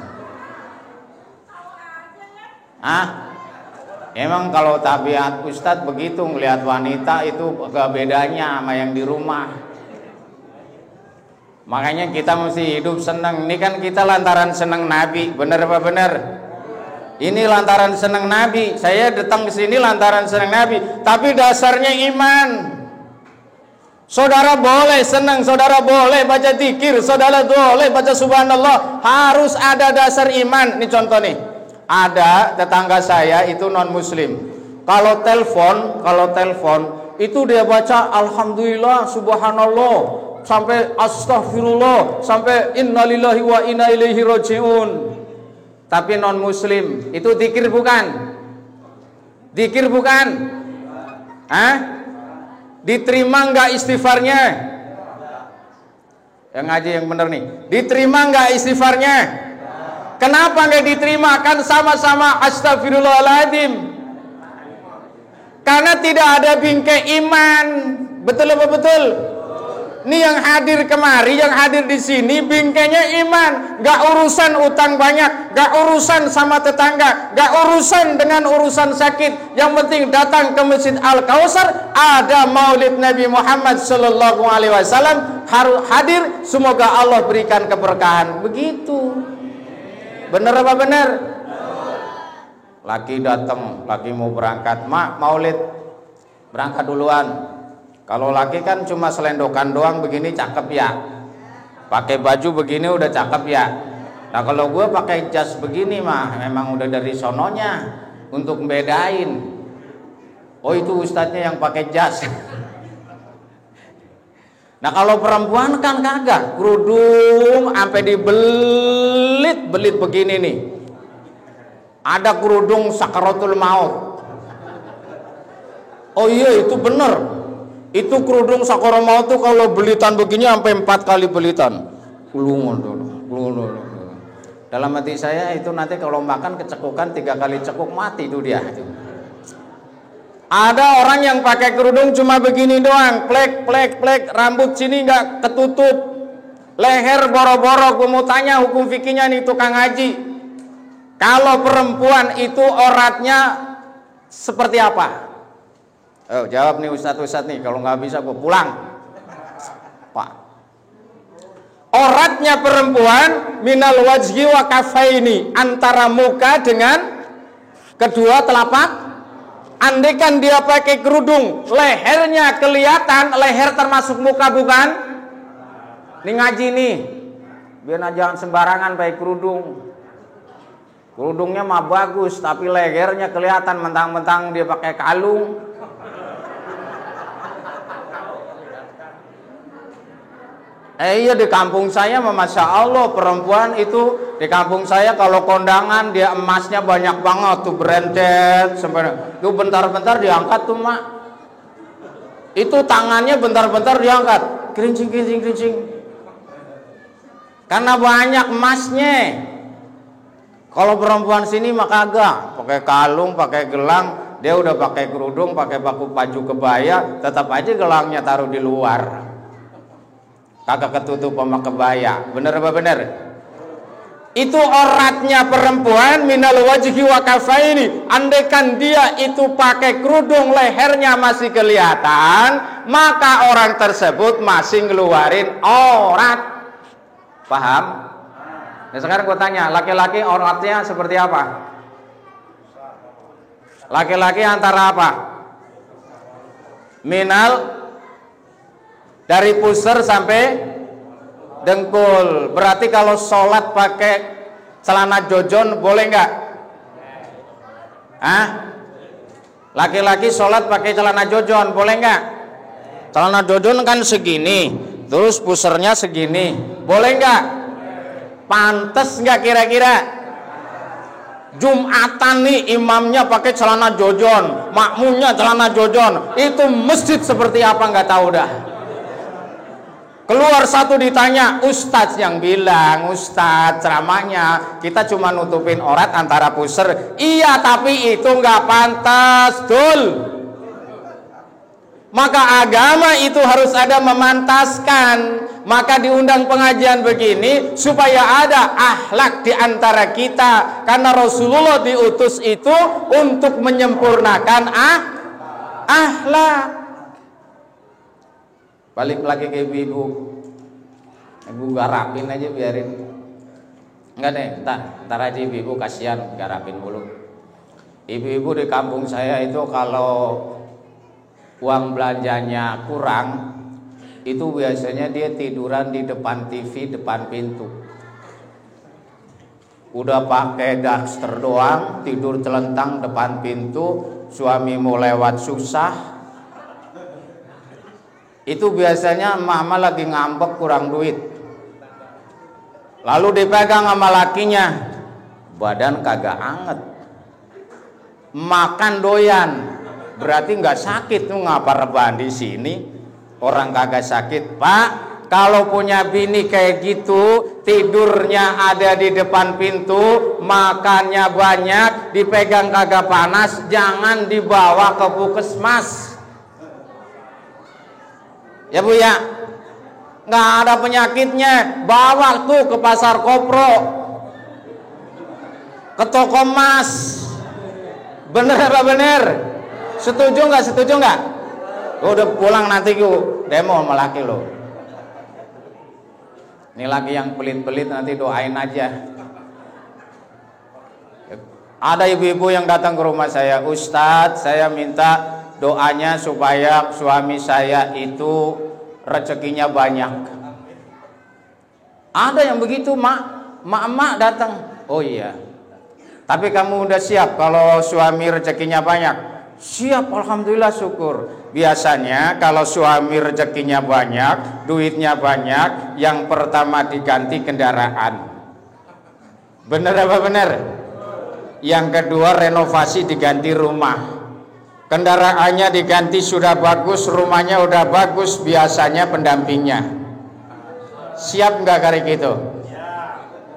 Emang kalau tabiat Ustadz begitu, ngelihat wanita itu agak bedanya sama yang di rumah. Makanya kita mesti hidup senang. Ini kan kita lantaran senang Nabi, bener apa bener? Ini lantaran senang Nabi. Saya datang ke sini lantaran senang Nabi, tapi dasarnya iman. Saudara boleh senang, saudara boleh baca zikir, saudara boleh baca subhanallah, harus ada dasar iman. Ini contoh nih. Ada tetangga saya itu non muslim. Kalau telepon itu dia baca alhamdulillah, subhanallah, sampai astaghfirullah, sampai innalillahi wa inna ilaihi rajiun. Tapi non muslim itu zikir bukan? Zikir bukan? Hah? Diterima nggak istighfarnya? Yang ngaji yang bener nih. Diterima nggak istighfarnya? Kenapa nggak diterima? Kan sama-sama astagfirullahaladzim. Karena tidak ada bingkai iman. Betul apa betul? Ini yang hadir kemari, yang hadir di sini bingkainya iman. Gak urusan utang banyak, gak urusan sama tetangga, gak urusan dengan urusan sakit. Yang penting datang ke Masjid Al-Kausar, ada Maulid Nabi Muhammad sallallahu alaihi wasallam hadir, semoga Allah berikan keberkahan. Begitu. Bener apa bener? Laki datang, laki mau berangkat, mak Maulid, berangkat duluan. Kalau laki kan cuma selendokan doang begini cakep ya, pakai baju begini udah cakep ya. Nah kalau gue pakai jas begini mah memang udah dari sononya untuk membedain. Oh itu ustadznya yang pakai jas. Nah kalau perempuan kan kagak, kerudung sampai dibelit-belit begini nih. Ada kerudung sakaratul maut. Oh iya itu bener. Itu kerudung sakaratul maut tuh kalau belitan begini sampai 4 kali belitan. Dalam hati saya itu nanti kalau makan kecekukan 3 kali cekuk mati itu dia. Ada orang yang pakai kerudung cuma begini doang, plek, rambut sini nggak ketutup, leher boro-boro. Gue mau tanya hukum fikihnya nih tukang haji. Kalau perempuan itu auratnya seperti apa? Oh, jawab nih Ustadz nih. Kalau nggak bisa gue pulang. Pak. Auratnya perempuan minal wajhi wa kafaini, antara muka dengan kedua telapak. Andaikan dia pakai kerudung, lehernya kelihatan, leher termasuk muka bukan? Ini ngaji nih. Biar jangan sembarangan pakai kerudung. Kerudungnya mah bagus, tapi lehernya kelihatan, mentang-mentang dia pakai kalung. Iya di kampung saya mah masya Allah perempuan itu di kampung saya kalau kondangan dia emasnya banyak banget tuh branded sampai tuh bentar-bentar diangkat tuh mak. Itu tangannya bentar-bentar diangkat, kerincing. Karena banyak emasnya. Kalau perempuan sini mah kagak, pakai kalung, pakai gelang, dia udah pakai kerudung, pakai baju kebaya, tetap aja gelangnya taruh di luar. Kagak ketutup sama kebaya. Bener apa bener? Itu auratnya perempuan minal wajhi wa kafaini. Andaikan dia itu pakai kerudung, lehernya masih kelihatan, maka orang tersebut masih ngeluarin aurat. Paham? Nah sekarang gue tanya, laki-laki auratnya seperti apa? Laki-laki antara apa? Minal, dari pusar sampai dengkul. Berarti kalau sholat pakai celana jojon boleh nggak? Hah? Laki-laki sholat pakai celana jojon boleh nggak? Celana jojon kan segini, terus pusarnya segini, boleh nggak? Pantes nggak kira-kira? Jumatan nih imamnya pakai celana jojon, makmumnya celana jojon, itu masjid seperti apa nggak tahu dah. Keluar satu ditanya, ustadz yang bilang, ustadz ceramahnya kita cuma nutupin aurat antara pusar. Iya tapi itu nggak pantas, dul. Maka agama itu harus ada memantaskan. Maka diundang pengajian begini supaya ada akhlak di antara kita. Karena Rasulullah diutus itu untuk menyempurnakan akhlak. Balik lagi ke ibu-ibu. Ibu garapin aja biarin. Enggak deh, ntar aja ibu kasihan garapin dulu. Ibu-ibu di kampung saya itu kalau uang belanjanya kurang, itu biasanya dia tiduran di depan TV, depan pintu. Udah pakai daster doang, tidur telentang depan pintu, suami mau lewat susah. Itu biasanya emak-emak lagi ngambek kurang duit. Lalu dipegang sama lakinya, badan kagak anget, makan doyan, berarti nggak sakit tuh, ngapa rebahan di sini? Orang kagak sakit, Pak. Kalau punya bini kayak gitu, tidurnya ada di depan pintu, makannya banyak, dipegang kagak panas, jangan dibawa ke puskesmas. Ya Bu ya, nggak ada penyakitnya, bawa tuh ke pasar kopro, ke toko emas. Bener apa bener? Setuju nggak? Setuju nggak? Udah pulang nanti gue demo sama laki lo. Ini lagi yang pelit-pelit nanti doain aja. Ada ibu-ibu yang datang ke rumah saya, Ustadz, saya minta doanya supaya suami saya itu rezekinya banyak. Ada yang begitu, mak datang. Oh iya. Tapi kamu udah siap kalau suami rezekinya banyak? Siap, alhamdulillah, syukur. Biasanya kalau suami rezekinya banyak, duitnya banyak, yang pertama diganti kendaraan. Bener apa bener? Yang kedua renovasi, diganti rumah. Kendaraannya diganti sudah bagus, rumahnya udah bagus, biasanya pendampingnya. Siap nggak kali gitu?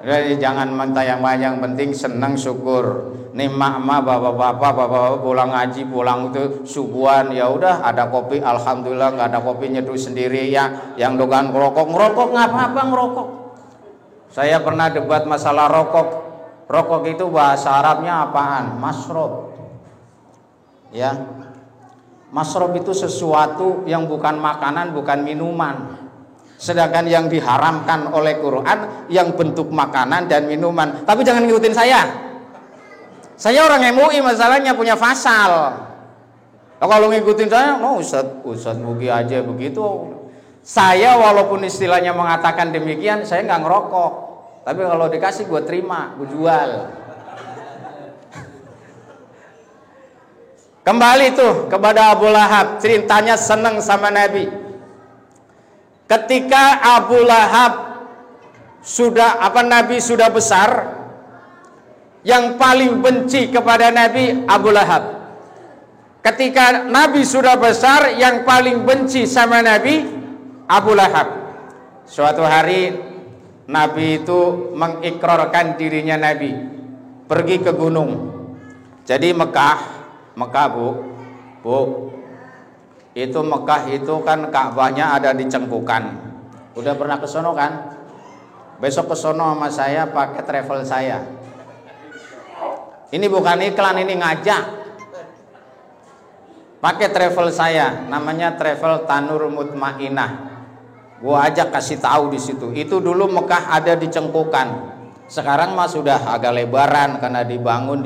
Jadi jangan mentayang yang penting senang syukur. Nih mak-mak, bapak-bapak pulang ngaji, pulang itu subuhan, ya udah ada kopi, alhamdulillah. Nggak ada kopi nyeduh sendiri ya. Yang dogan ngerokok nggak apa-apa ngerokok. Saya pernah debat masalah rokok. Rokok itu bahasa Arabnya apaan? Masrob. Ya, masrob itu sesuatu yang bukan makanan, bukan minuman. Sedangkan yang diharamkan oleh Quran yang bentuk makanan dan minuman. Tapi jangan ngikutin saya. Saya orang MUI, masalahnya punya pasal. Kalau ngikutin saya, oh Ustadz Mugi aja begitu. Saya walaupun istilahnya mengatakan demikian, saya nggak ngerokok. Tapi kalau dikasih gue terima, gue jual. Kembali tuh kepada Abu Lahab, ceritanya seneng sama Nabi. Ketika Abu Lahab Nabi sudah besar, yang paling benci kepada Nabi Abu Lahab. Ketika Nabi sudah besar, yang paling benci sama Nabi Abu Lahab. Suatu hari Nabi itu mengikrarkan dirinya Nabi, pergi ke gunung. Jadi Mekah Bu, itu Mekah itu kan Ka'bahnya ada di Cengkukan. Udah pernah ke sono kan? Besok ke sono sama saya pakai travel saya. Ini bukan iklan, ini ngajak. Pakai travel saya, namanya travel Tanur Mutmainah. Gua ajak kasih tahu di situ. Itu dulu Mekah ada di Cengkukan. Sekarang mah sudah agak lebaran karena dibangun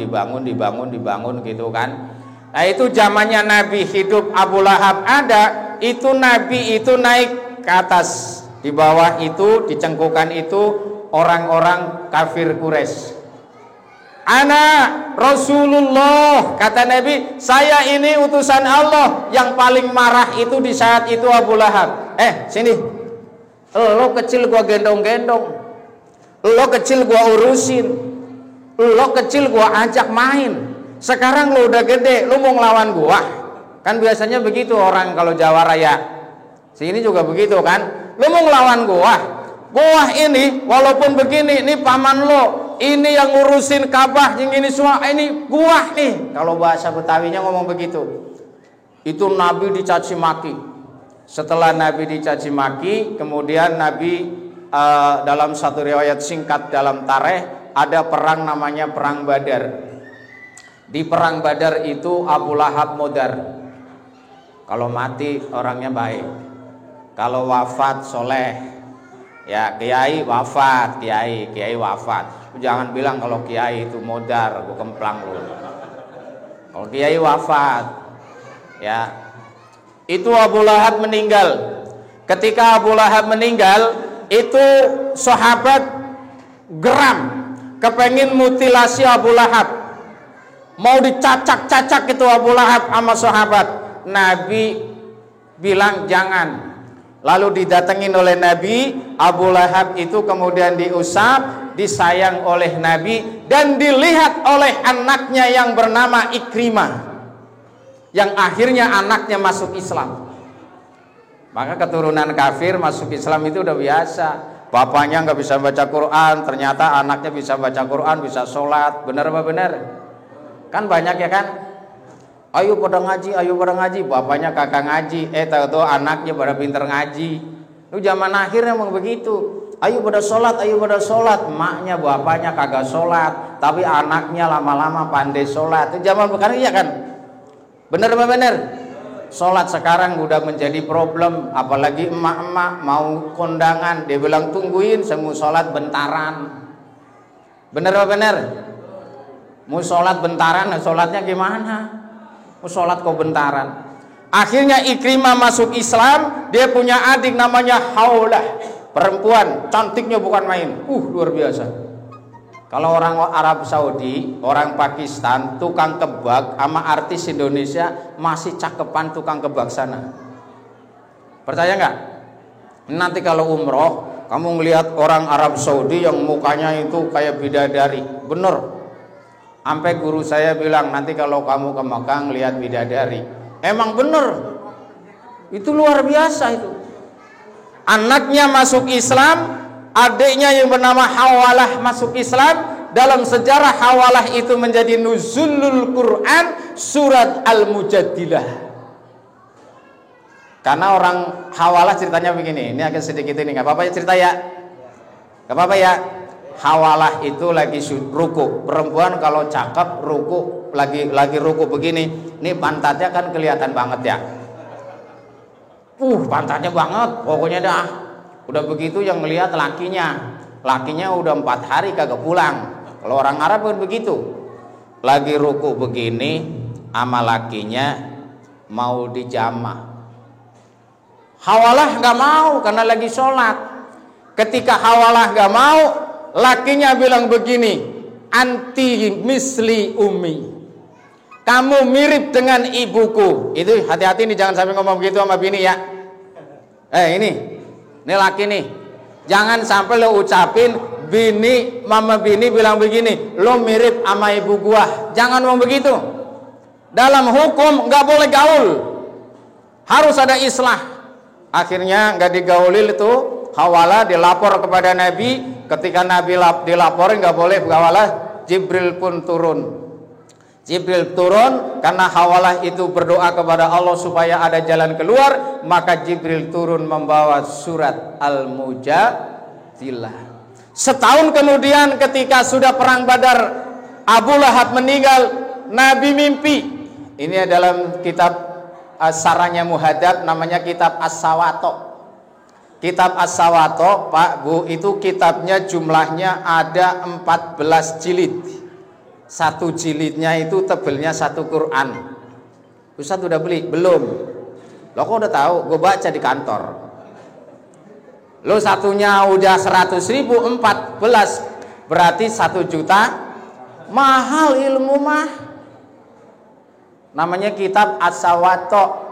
gitu kan. Nah itu zamannya Nabi hidup, Abu Lahab ada, itu Nabi itu naik ke atas. Di bawah itu, di Cengkukan itu orang-orang kafir Quraisy. Ana Rasulullah, kata Nabi, saya ini utusan Allah. Yang paling marah itu di saat itu Abu Lahab. Sini, lo kecil gua gendong-gendong, lo kecil gua urusin, lo kecil gua ajak main. Sekarang lo udah gede, lo mau ngelawan gua? Kan biasanya begitu orang kalau Jawa Raya. Sini juga begitu kan? Lo mau ngelawan gua? Gua ini walaupun begini, ini paman lo, ini yang ngurusin Ka'bah, yang ini semua, ini gua nih. Kalau bahasa Betawinya ngomong begitu. Itu Nabi dicaci maki. Setelah Nabi dicaci maki, kemudian Nabi dalam satu riwayat singkat dalam tarikh ada perang namanya perang Badar. Di perang Badar itu Abu Lahab modar. Kalau mati orangnya baik, kalau wafat soleh. Ya, kiai wafat, kiai wafat. Jangan bilang kalau kiai itu modar, gua kemplang lu. Kalau kiai wafat, ya. Itu Abu Lahab meninggal. Ketika Abu Lahab meninggal, itu sahabat geram, kepengin mutilasi Abu Lahab. Mau dicacak-cacak itu Abu Lahab sama sahabat. Nabi bilang jangan. Lalu didatengin oleh Nabi, Abu Lahab itu kemudian diusap, disayang oleh Nabi, dan dilihat oleh anaknya yang bernama Ikrimah, yang akhirnya anaknya masuk Islam. Maka keturunan kafir masuk Islam itu udah biasa. Bapaknya nggak bisa baca Quran, ternyata anaknya bisa baca Quran, bisa sholat. Bener apa bener? Kan banyak ya kan? Ayo pada ngaji, bapaknya kagak ngaji, tahu-tahu anaknya pada pinter ngaji. Lu zaman akhir emang begitu. Ayo pada sholat, maknya bapaknya kagak sholat, tapi anaknya lama-lama pandai sholat. Itu zaman bukan iya kan? Bener apa bener? Sholat sekarang udah menjadi problem, apalagi emak-emak mau kondangan, dia bilang tungguin, saya mau sholat bentaran. Bener apa bener? Mau sholat bentaran, sholatnya gimana? Sholat kau bentaran. Akhirnya Ikrimah masuk Islam. Dia punya adik namanya Haulah, perempuan cantiknya bukan main, luar biasa. Kalau orang Arab Saudi, orang Pakistan, tukang kebab sama artis Indonesia masih cakepan tukang kebab sana. Percaya nggak? Nanti kalau umroh kamu ngelihat orang Arab Saudi yang mukanya itu kayak bidadari, bener. Sampai guru saya bilang, nanti kalau kamu ke Mekah ngelihat bidadari, emang bener, itu luar biasa itu. Anaknya masuk Islam, adiknya yang bernama Hawalah masuk Islam. Dalam sejarah Hawalah itu menjadi nuzulul Quran, surat Al-Mujadilah. Karena orang Hawalah ceritanya begini, ini agak sedikit ini, nggak apa-apa ya cerita ya, nggak apa-apa ya. Hawalah itu lagi ruku. Perempuan kalau cakep ruku, lagi ruku begini, ini pantatnya kan kelihatan banget ya. Pantatnya banget, pokoknya dah. Udah begitu yang ngelihat lakinya udah 4 hari kagak pulang. Kalau orang Arab kan begitu. Lagi ruku begini, sama lakinya mau dijamah. Hawalah nggak mau karena lagi sholat. Ketika Hawalah nggak mau, lakinya bilang begini, anti misli umi, kamu mirip dengan ibuku. Itu hati-hati nih, jangan sampai ngomong begitu sama bini ya. Ini laki nih, jangan sampai lo ucapin mama bini bilang begini, lo mirip sama ibu gua. Jangan ngomong begitu. Dalam hukum nggak boleh gaul, harus ada islah. Akhirnya nggak digaulil itu. Hawalah dilapor kepada Nabi. Ketika Nabi dilaporin nggak boleh Hawalah, Jibril pun turun. Jibril turun karena Hawalah itu berdoa kepada Allah supaya ada jalan keluar, maka Jibril turun membawa surat Al-Mujadilah. Setahun kemudian ketika sudah perang Badar, Abu Lahab meninggal, Nabi mimpi. Ini dalam kitab Saranya Muhadab, namanya kitab As-Sawato. Kitab As-Sawato, Pak Bu, itu kitabnya jumlahnya ada 14 jilid. Satu jilidnya itu tebelnya satu Quran. Ustaz udah beli? Belum. Lo kok udah tahu? Gue baca di kantor. Lo satunya udah 100.000, 14 berarti 1 juta. Mahal ilmu mah. Namanya kitab As-Sawato.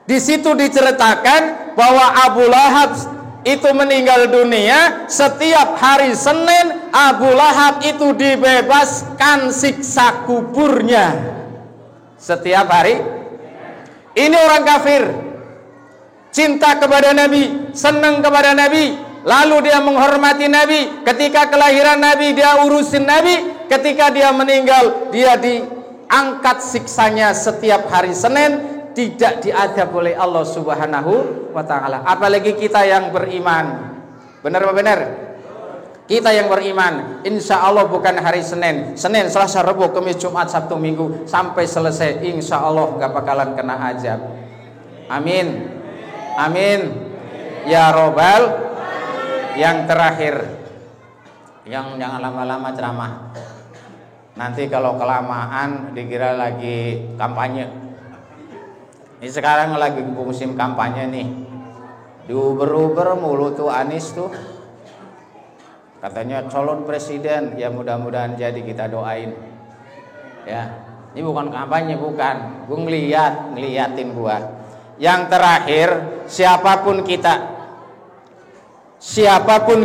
Di situ diceritakan bahwa Abu Lahab itu meninggal dunia. Setiap hari Senin Abu Lahab itu dibebaskan siksa kuburnya. Setiap hari. Ini orang kafir, cinta kepada Nabi, senang kepada Nabi, lalu dia menghormati Nabi. Ketika kelahiran Nabi dia urusin Nabi, ketika dia meninggal dia diangkat siksanya setiap hari Senin. Tidak diadab oleh Allah Subhanahu wa ta'ala. Apalagi kita yang beriman. Benar apa benar? Kita yang beriman, insya Allah bukan hari Senin, Selasa, Rabu, Kamis, Jumat, Sabtu, Minggu sampai selesai, insya Allah gak bakalan kena azab. Amin, amin, ya robbal yang terakhir, yang jangan lama-lama ceramah. Nanti kalau kelamaan dikira lagi kampanye. Ini sekarang lagi musim kampanye nih. Diuber-uber mulu tuh Anies tuh. Katanya calon presiden, ya mudah-mudahan jadi, kita doain. Ya, ini bukan kampanye, bukan. Gue ngeliatin gua. Yang terakhir, siapapun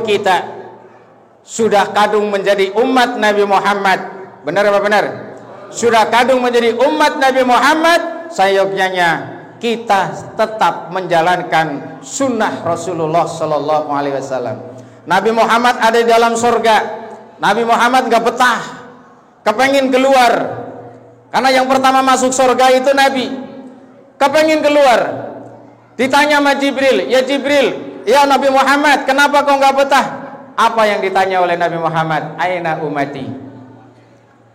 kita sudah kadung menjadi umat Nabi Muhammad. Benar apa benar? Sudah kadung menjadi umat Nabi Muhammad, sayoknya kita tetap menjalankan sunnah Rasulullah Sallallahu Alaihi Wasallam. Nabi Muhammad ada di dalam surga. Nabi Muhammad gak betah, kepengin keluar. Karena yang pertama masuk surga itu Nabi, kepengin keluar. Ditanya sama Jibril, ya Jibril, ya Nabi Muhammad, kenapa kau gak betah? Apa yang ditanya oleh Nabi Muhammad? Aina umati?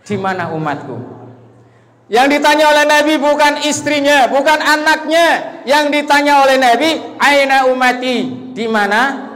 Di mana umatku? Yang ditanya oleh Nabi bukan istrinya, bukan anaknya. Yang ditanya oleh Nabi, aina umati? Di mana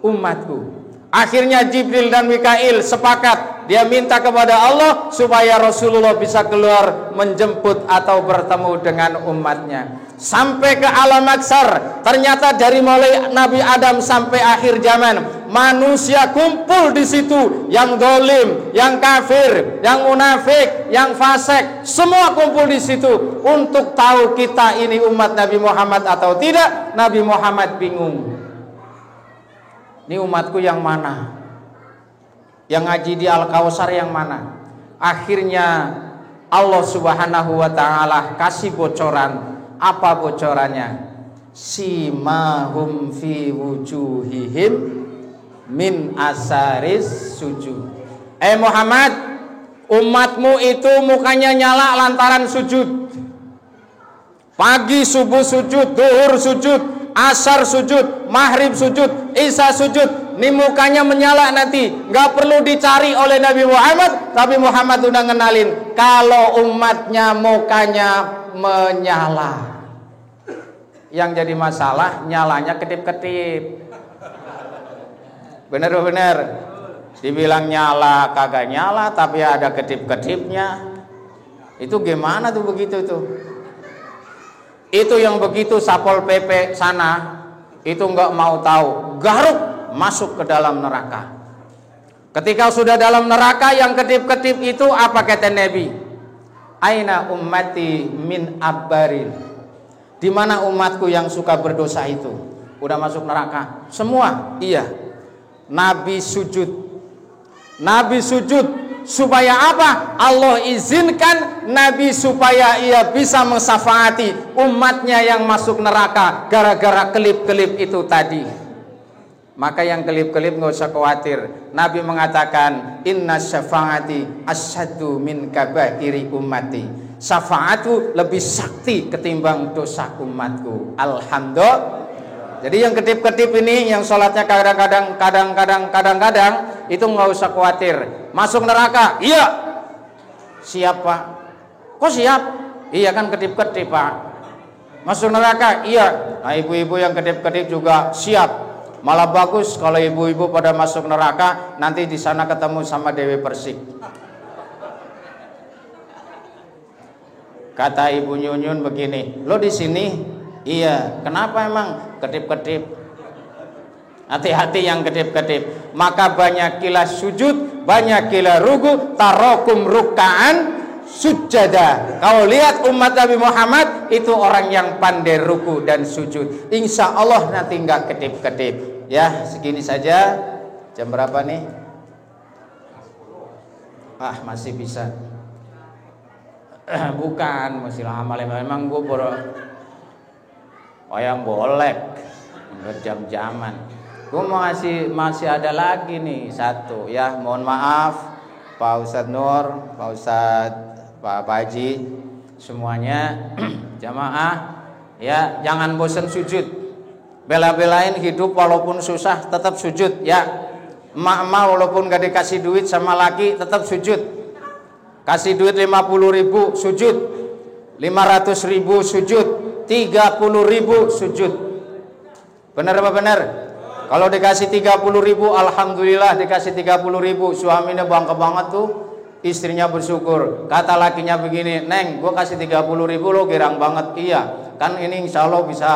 umatku? Akhirnya Jibril dan Mikail sepakat, dia minta kepada Allah supaya Rasulullah bisa keluar menjemput atau bertemu dengan umatnya. Sampai ke alam mahsyar, ternyata dari mulai Nabi Adam sampai akhir zaman, manusia kumpul di situ, yang dolim, yang kafir, yang munafik, yang fasik, semua kumpul di situ untuk tahu kita ini umat Nabi Muhammad atau tidak. Nabi Muhammad bingung. Ini umatku yang mana? Yang ngaji di Al-Kausar yang mana? Akhirnya Allah Subhanahu wa taala kasih bocoran. Apa bocorannya? Simahum fi wujuhihim min asaris sujud. Muhammad, umatmu itu mukanya nyala lantaran sujud. Pagi subuh sujud, duhur sujud, asar sujud, maghrib sujud, isya sujud. Ini mukanya menyala nanti. Gak perlu dicari oleh Nabi Muhammad. Nabi Muhammad udah ngenalin kalau umatnya mukanya menyala. Yang jadi masalah nyalanya kedip-kedip. Bener-bener dibilang nyala kagak nyala, tapi ada kedip-kedipnya. Itu gimana tuh begitu tuh? Itu yang begitu Satpol PP sana itu nggak mau tahu, garuk masuk ke dalam neraka. Ketika sudah dalam neraka, yang kedip-kedip itu apa kata Nabi? Aina ummati min abbaril. Di mana umatku yang suka berdosa itu? Udah masuk neraka semua. Iya. Nabi sujud. Nabi sujud supaya apa? Allah izinkan Nabi supaya ia bisa mensafaati umatnya yang masuk neraka gara-gara kelip-kelip itu tadi. Maka yang kelip-kelip nggak usah khawatir. Nabi mengatakan, inna syafaati asyaddu min kabairi ummati. Syafaatku lebih sakti ketimbang dosa umatku. Alhamdulillah. Jadi yang kedip-kedip ini, yang sholatnya kadang-kadang itu nggak usah khawatir. Masuk neraka, iya. Siap Pak? Kok siap? Iya kan kedip-kedip Pak. Masuk neraka, iya. Nah ibu-ibu yang kedip-kedip juga siap. Malah bagus kalau ibu-ibu pada masuk neraka, nanti di sana ketemu sama Dewi Persik. Kata Ibu Nyunyun begini, lo di sini? Iya. Kenapa emang? Kedip-kedip. Hati-hati yang kedip-kedip. Maka banyakilah sujud, banyakilah ruku, tarokum ruka'an sujada. Kalau lihat umat Nabi Muhammad itu orang yang pandai ruku dan sujud. Insya Allah nanti nggak kedip-kedip. Ya segini saja. Jam berapa nih? Masih bisa. Bukan, masih lama. Memang gue yang bolek berjam-jaman. Gue masih ada lagi nih satu. Ya mohon maaf Pak Ustadz Nur, Pak Ustadz, Pak Haji, semuanya jamaah. Ya jangan bosan sujud. Bela-belain hidup walaupun susah tetap sujud ya. Emak-emak walaupun gak dikasih duit sama laki tetap sujud. Kasih duit 50.000 sujud, 500.000 sujud, 30.000 sujud. Benar apa benar? Kalau dikasih 30.000, alhamdulillah dikasih 30.000. Suaminya bangga banget tuh, istrinya bersyukur. Kata lakinya begini, Neng, gue kasih 30.000 lo girang banget. Iya, kan ini insya Allah bisa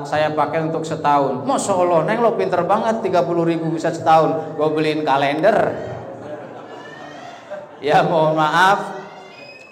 saya pakai untuk setahun. Masya Allah, Neng lo pinter banget, 30.000 bisa setahun. Gue beliin kalender. Ya mohon maaf,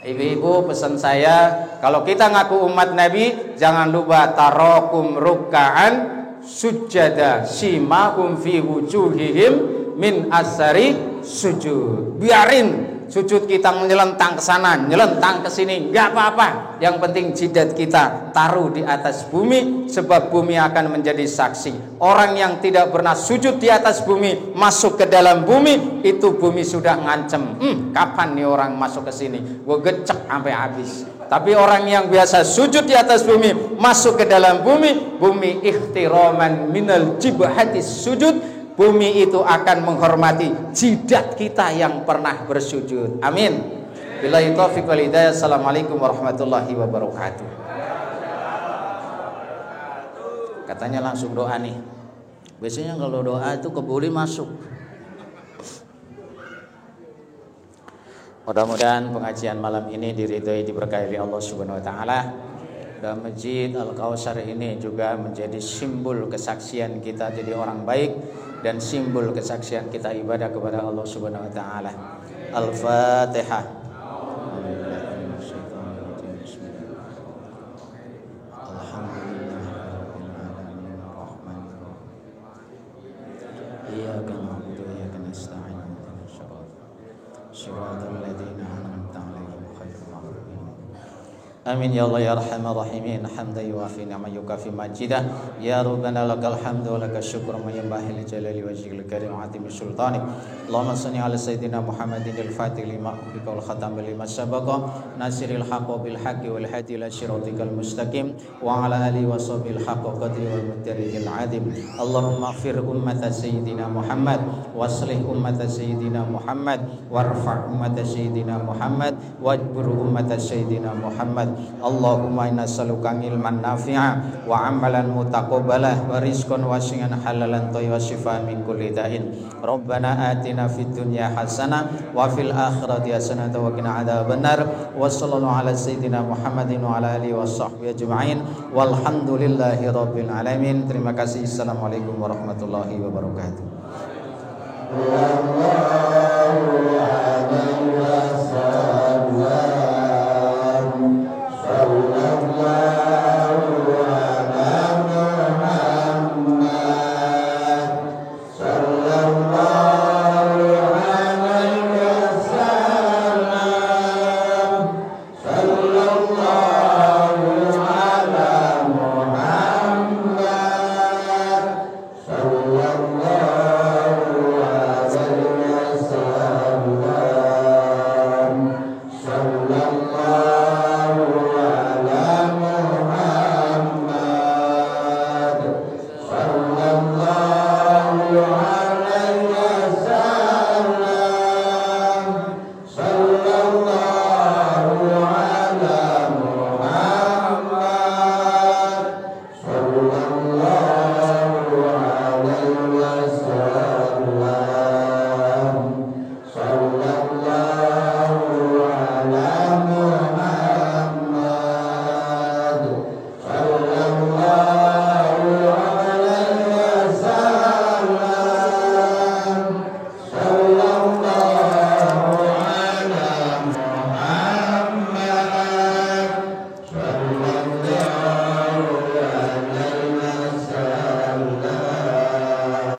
ibu-ibu, pesan saya, kalau kita ngaku umat Nabi, jangan lupa tarokum rukkaan sujada simahum fi wujuhihim min asari sujud. Biarin sujud kita menyelentang ke sana, nyelentang ke sini, nggak apa-apa. Yang penting jidat kita taruh di atas bumi, sebab bumi akan menjadi saksi. Orang yang tidak pernah sujud di atas bumi masuk ke dalam bumi, itu bumi sudah ngancem. Kapan nih orang masuk ke sini? Gue gecek sampai habis. Tapi orang yang biasa sujud di atas bumi, masuk ke dalam bumi, bumi ihtiraman minal jibhatis sujud, bumi itu akan menghormati jidat kita yang pernah bersujud. Amin. Billahi taufiq wal hidayah. Assalamualaikum warahmatullahi wabarakatuh. Katanya langsung doa nih. Biasanya kalau doa itu kebuli masuk. Mudah-mudahan pengajian malam ini diridhoi, diberkahi oleh Allah Subhanahu wa taala. Dan Masjid Al-Kautsar ini juga menjadi simbol kesaksian kita jadi orang baik dan simbol kesaksian kita ibadah kepada Allah Subhanahu wa taala. Al-Fatihah. Amin ya Allah ya arhamar rahimin. Hamdan yuwafi ni'man yukafi majidah. Ya Rabbana lakal hamdu wa lakal syukru ma yanbaghi li jalali wajhikal karim wa 'azimi sultanik. Allahumma shalli ala sayyidina Muhammadin al-fatih lima ughliqa wal khatam lima sabaqa nasiril haqqi bil haqqi wal hadi ila siratikal mustaqim wa ala alihi wa sahbihi al-haqqa qadri wal muqtaril adim. Allahumma ighfir ummata sayyidina Muhammad waslih ummata sayyidina Muhammad warfa' ummata sayyidina Muhammad wajbur ummata sayyidina Muhammad. Allahumma inna nas'aluka ilman nafi'a wa amalan mutaqabbalah wa rizqan wasi'an halalan thayyiban wa shifaan min kulli da'in. Rabbana atina fid dunya hasanah wa fil akhirati hasanah wa qina adzabannar. Wa sallallahu ala sayyidina Muhammadin wa ala alihi wa sahbihi ajma'in. Walhamdulillahi rabbil alamin. Terima kasih. Assalamualaikum warahmatullahi wabarakatuh. Allah